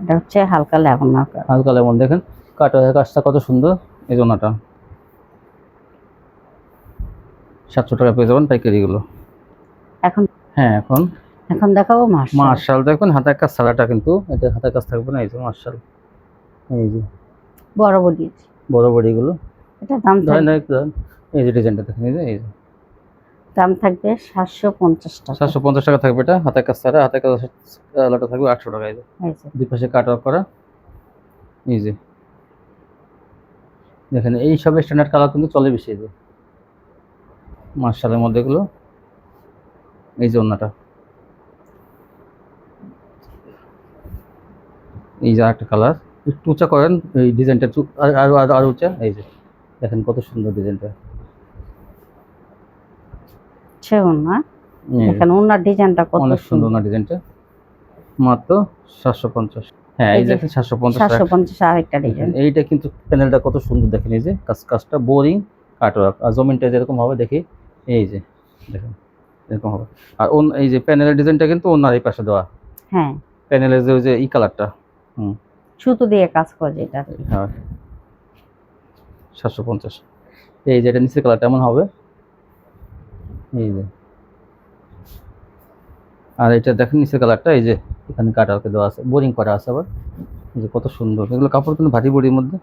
Speaker 1: এটা হচ্ছে হালকা
Speaker 2: হালকা লেমন, দেখেন কাটওয়ার্কের কাজটা কত সুন্দর। এই জন্যটা 700 টাকা পেয়ে যাবেন পাইকারিগুলো।
Speaker 1: এখন
Speaker 2: হ্যাঁ,
Speaker 1: এখন দেখাবো
Speaker 2: মার্শাল। দেখুন হাতের কাজ ছাড়াটা কিন্তু, এটা হাতের কাজ থাকবে না। এই যে মার্শাল, এই যে বড় বডিগুলো,
Speaker 1: এটা দাম
Speaker 2: ধরেন এই যে ডিজাইনটা দেখেন, এই যে
Speaker 1: দাম থাকবে 750 টাকা।
Speaker 2: 750 টাকা থাকবে এটা, হাতের কাজ ছাড়া। হাতের কাজ আলাদা থাকবে 800 টাকা। এই যে দুই পাশে কাট অফ করা। এই যে দেখেন এই সব স্ট্যান্ডার্ড কালার কিন্তু চলে বেশি। এই যে মার্শালের মধ্যে এগুলো। এই যে ওন্নাটা, এই যে একটা কালার, একটু উঁচা করেন এই ডিজাইনটা, আরো উঁচা। এই যে দেখেন কত সুন্দর ডিজাইনটা,
Speaker 1: দেখেন ওনার ডিজাইনটা কত
Speaker 2: অনেক সুন্দর। ওনার ডিজাইনটা মাত্র 750। হ্যাঁ, এই দেখেন 750।
Speaker 1: আরেকটা ডিজাইন,
Speaker 2: এইটা কিন্তু প্যানেলটা কত সুন্দর, দেখেন এই যে কাজটা বোরিং কাটওয়ার্ক, আর জমিনটা যেরকম হবে দেখি, এই যে দেখেন এরকম হবে। আর এই যে প্যানেলের ডিজাইনটা কিন্তু ওনার এই পাশে দেওয়া।
Speaker 1: হ্যাঁ,
Speaker 2: প্যানেলের যে ওই যে এই কালারটা,
Speaker 1: সুতো দিয়ে কাজ করে যেটা।
Speaker 2: হ্যাঁ 750। এই যে এটা নিচের কালারটা এমন হবে, এই যে। আর এটা দেখেন নিচের কালারটা, এই যে এখানে কাটওয়ার্কে দেওয়া আছে, বোরিং করা আছে আবার। এই যে কত সুন্দর, এগুলো কাপড় কিন্তু ভারী বডির মধ্যে।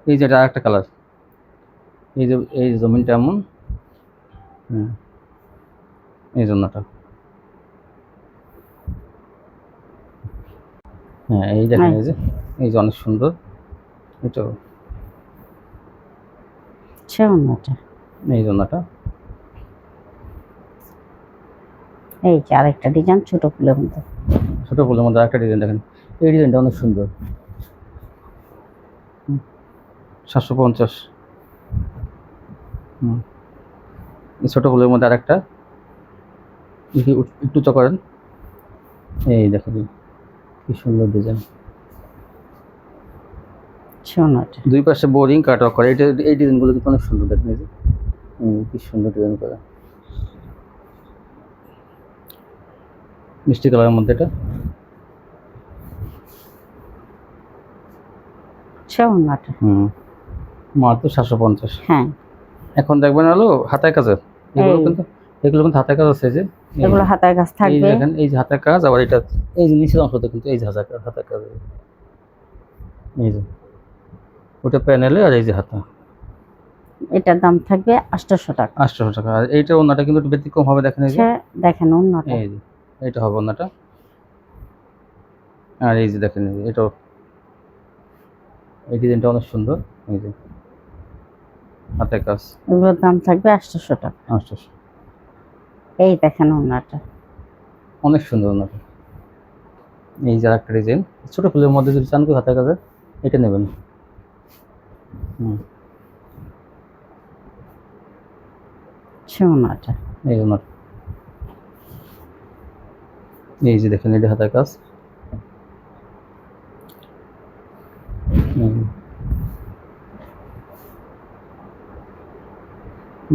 Speaker 2: এই যে এটা আরেকটা কালার, এই যে এই জমিনটা এমন, এই জন্যটা। হ্যাঁ, এই দেখেন এই যে অনেক সুন্দর। এটা এই জন্যটা।
Speaker 1: এই যে আরেকটা ডিজাইন ছোট ফুলের মধ্যে,
Speaker 2: আরেকটা ডিজাইন দেখেন, এই ডিজাইনটা অনেক সুন্দর। 750। ছোট ফুলের মধ্যে আরেকটা, একটু উঁচা করেন। এই দেখেন কি সুন্দর ডিজাইন, দুই পাশে বোরিং কাট অফ করে। এই ডিজাইনগুলো কিন্তু অনেক সুন্দর, দেখেন এই যে কি সুন্দর ডিজাইন করা, মিষ্টি কালারের মধ্যে এটা।
Speaker 1: হচ্ছে ওড়নাটা।
Speaker 2: মাত্র 750।
Speaker 1: হ্যাঁ,
Speaker 2: এখন দেখবেন হলো হাতায় কাজের, এগুলো
Speaker 1: এই।
Speaker 2: কিন্তু হাতায় কাজ আছে যে এই
Speaker 1: এগুলো
Speaker 2: যে।
Speaker 1: হাতায় কাজ
Speaker 2: এই
Speaker 1: থাকবে।
Speaker 2: দেখেন এই যে হাতায় কাজ, আবার এটা এই যে নিচের অংশতে কিন্তু এই যে হাতায় কাজ, এই যে ওটা প্যানেলে, আর এই যে হাতা।
Speaker 1: এটার দাম থাকবে 800 টাকা।
Speaker 2: 800 টাকা। আর এইটা ওনাটা কিন্তু একটু ব্যতিক্রম হবে, দেখেন এই যে।
Speaker 1: দেখেন ওড়নাটা।
Speaker 2: এই যে এটা হবে ওনাটা। আর এই যে দেখেন এই যে এটাও, এই ডিজাইনটা অনেক সুন্দর। এই যে হাতায় কাজ।
Speaker 1: এগুলোর দাম থাকবে 800 টাকা।
Speaker 2: 800।
Speaker 1: এই দেখেন ওড়নাটা।
Speaker 2: অনেক সুন্দর ওনাটা। এই যে একটা ডিজাইন, ছোট ফুলের মধ্যে যদি চান কেউ হাতের কাজে, এটা নেবেন।
Speaker 1: ওড়নাটা।
Speaker 2: এই ওনার, এই যে দেখেন এটা হাতের কাজ।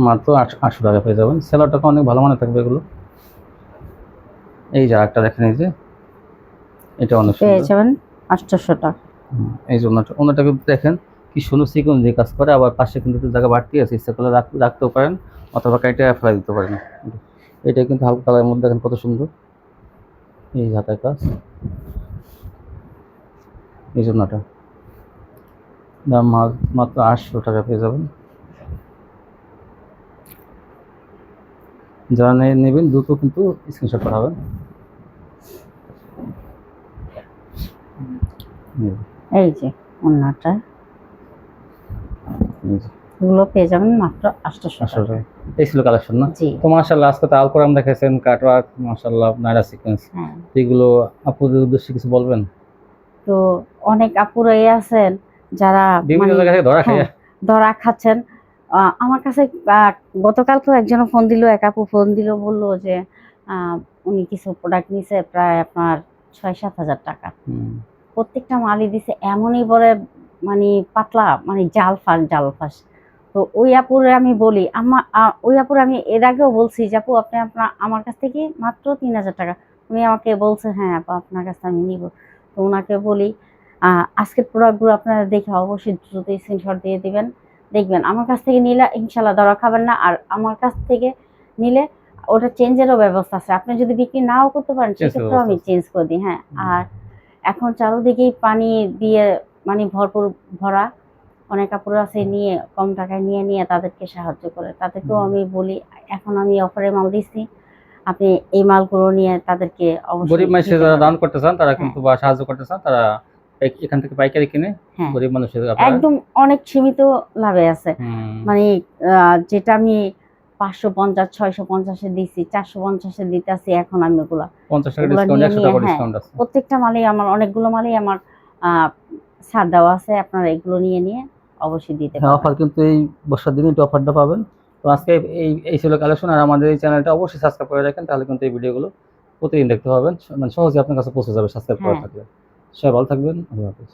Speaker 2: মাত্র 800 টাকা পেয়ে যাবেন। সেলারটা অনেক ভালো মানের থাকবে এগুলো। এই যে একটা দেখেন, এই যে এটা অনেক
Speaker 1: পেয়ে
Speaker 2: সুন্দর।
Speaker 1: যাবেন 800 টাকা।
Speaker 2: এই যে ওনাটা কিন্তু দেখেন কি সুন্দর সিকোয়েন্স দিয়ে কাজ করে, আবার পাশে কিন্তু একটু জায়গা বাড়তি আছে, ইচ্ছা করলে রাখতেও পারেন অথবা কাইটে ফেলাই দিতে পারেন। এটা কিন্তু হালকা কালারের মধ্যে দেখেন কত সুন্দর। এই যে হাতের কাজ, এই জন্যটা দাম মাত্র 800 টাকা পেয়ে যাবেন। যারা নেবেন দ্রুত কিন্তু স্ক্রিনশট পাঠাবেন।
Speaker 1: এই যে ওড়নাটা,
Speaker 2: এই যে
Speaker 1: এগুলো পেয়ে যাবেন মাত্র 800 টাকা।
Speaker 2: আসলে এই ছিল কালেকশন না?
Speaker 1: জি।
Speaker 2: তো মাশাআল্লাহ আজকে তো আল কোরআন দেখাইছেন, কাটওয়ার্ক, মাশাআল্লাহ নায়রা সিকোয়েন্স,
Speaker 1: হ্যাঁ,
Speaker 2: এগুলো আপুদের উদ্দেশ্যে কিছু বলবেন?
Speaker 1: তো অনেক আপুরাই আছেন যারা
Speaker 2: বিভিন্ন জায়গা থেকে ধরা খাইয়া।
Speaker 1: ধরা খাচ্ছেন। আমার কাছে গতকালকেও একজন ফোন দিল, এক আপু ফোন দিল, বললো যে উনি কিছু প্রোডাক্ট নিছে প্রায় আপনার 6-7 হাজার টাকা। প্রত্যেকটা মালই দিছে এমনই বলে, মানে পাতলা, মানে জাল ফাঁস। তো ওই আপুরে আমি বলি, ওই আপুরে আমি এর আগেও বলছি যে আপু আপনি আমার কাছ থেকে মাত্র 3000 টাকা। উনি আমাকে বলছে হ্যাঁ আপু আপনার কাছে আমি নিব। তো ওনাকে বলি আজকের প্রোডাক্টগুলো আপনারা দেখে অবশ্যই দ্রুত স্ক্রিনশট দিয়ে দিবেন। দেখবেন আমার কাছ থেকে নিলে ইনশাল্লাহ ধরা খাবেন না। আর আমার কাছ থেকে নিলে ওটা চেঞ্জেরও ব্যবস্থা আছে। আপনি যদি বিক্রি নাও করতে পারেন সেক্ষেত্রেও আমি চেঞ্জ করে দিই। হ্যাঁ, আর এখন চারদিকেই পানি দিয়ে মানে ভরপুর ভরা, অনেক কাপড় আছে নিয়ে কম টাকায় নিয়ে তাদেরকে সাহায্য করে। তাদেরকেও আমি বলি এখন আমি অফারে মাল দিচ্ছি, আপনি এই মালগুলো নিয়ে তাদেরকে অবশ্যই
Speaker 2: গরিব মানুষের
Speaker 1: দিতে
Speaker 2: যারা
Speaker 1: পারেন।
Speaker 2: দান করতে চান তারা
Speaker 1: হ্যাঁ,
Speaker 2: কিন্তু বা সাহায্য করতে চান তারা এখান থেকে পাইকারি কিনে
Speaker 1: হ্যাঁ,
Speaker 2: গরিব মানুষের আপনারা
Speaker 1: একদম অনেক সীমিত লাভে আছে। মানে যেটা আমি 550 650 দিছি, 450 দিতেছি, এখন আমি ওগুলা
Speaker 2: 50 টাকা
Speaker 1: ওগুলা
Speaker 2: ডিসকাউন্ট,
Speaker 1: নিয়ে
Speaker 2: 100
Speaker 1: নিয়ে
Speaker 2: টাকা
Speaker 1: হ্যাঁ,
Speaker 2: ডিসকাউন্ট আছে।
Speaker 1: প্রত্যেকটা মালেই আমার, অনেকগুলো মালেই আমার ছাড় দেওয়া আছে। আপনারা এগুলো নিয়ে অবশ্যই দিতে
Speaker 2: হ্যাঁ,
Speaker 1: পারবেন।
Speaker 2: অফার কিন্তু এই বর্ষার দিনে এই অফারটা পাবেন। তো আজকে এই ছিল কালেকশন। আর আমাদের এই চ্যানেলটা অবশ্যই সাবস্ক্রাইব করে রাখেন, তাহলে কিন্তু এই ভিডিওগুলো প্রতিদিন দেখতে পাবেন, মানে সহজে আপনার কাছে পৌঁছে যাবে সাবস্ক্রাইব করা
Speaker 1: হ্যাঁ।
Speaker 2: থাকলে। সবাই ভালো থাকবেন, আল্লাহ হাফেজ।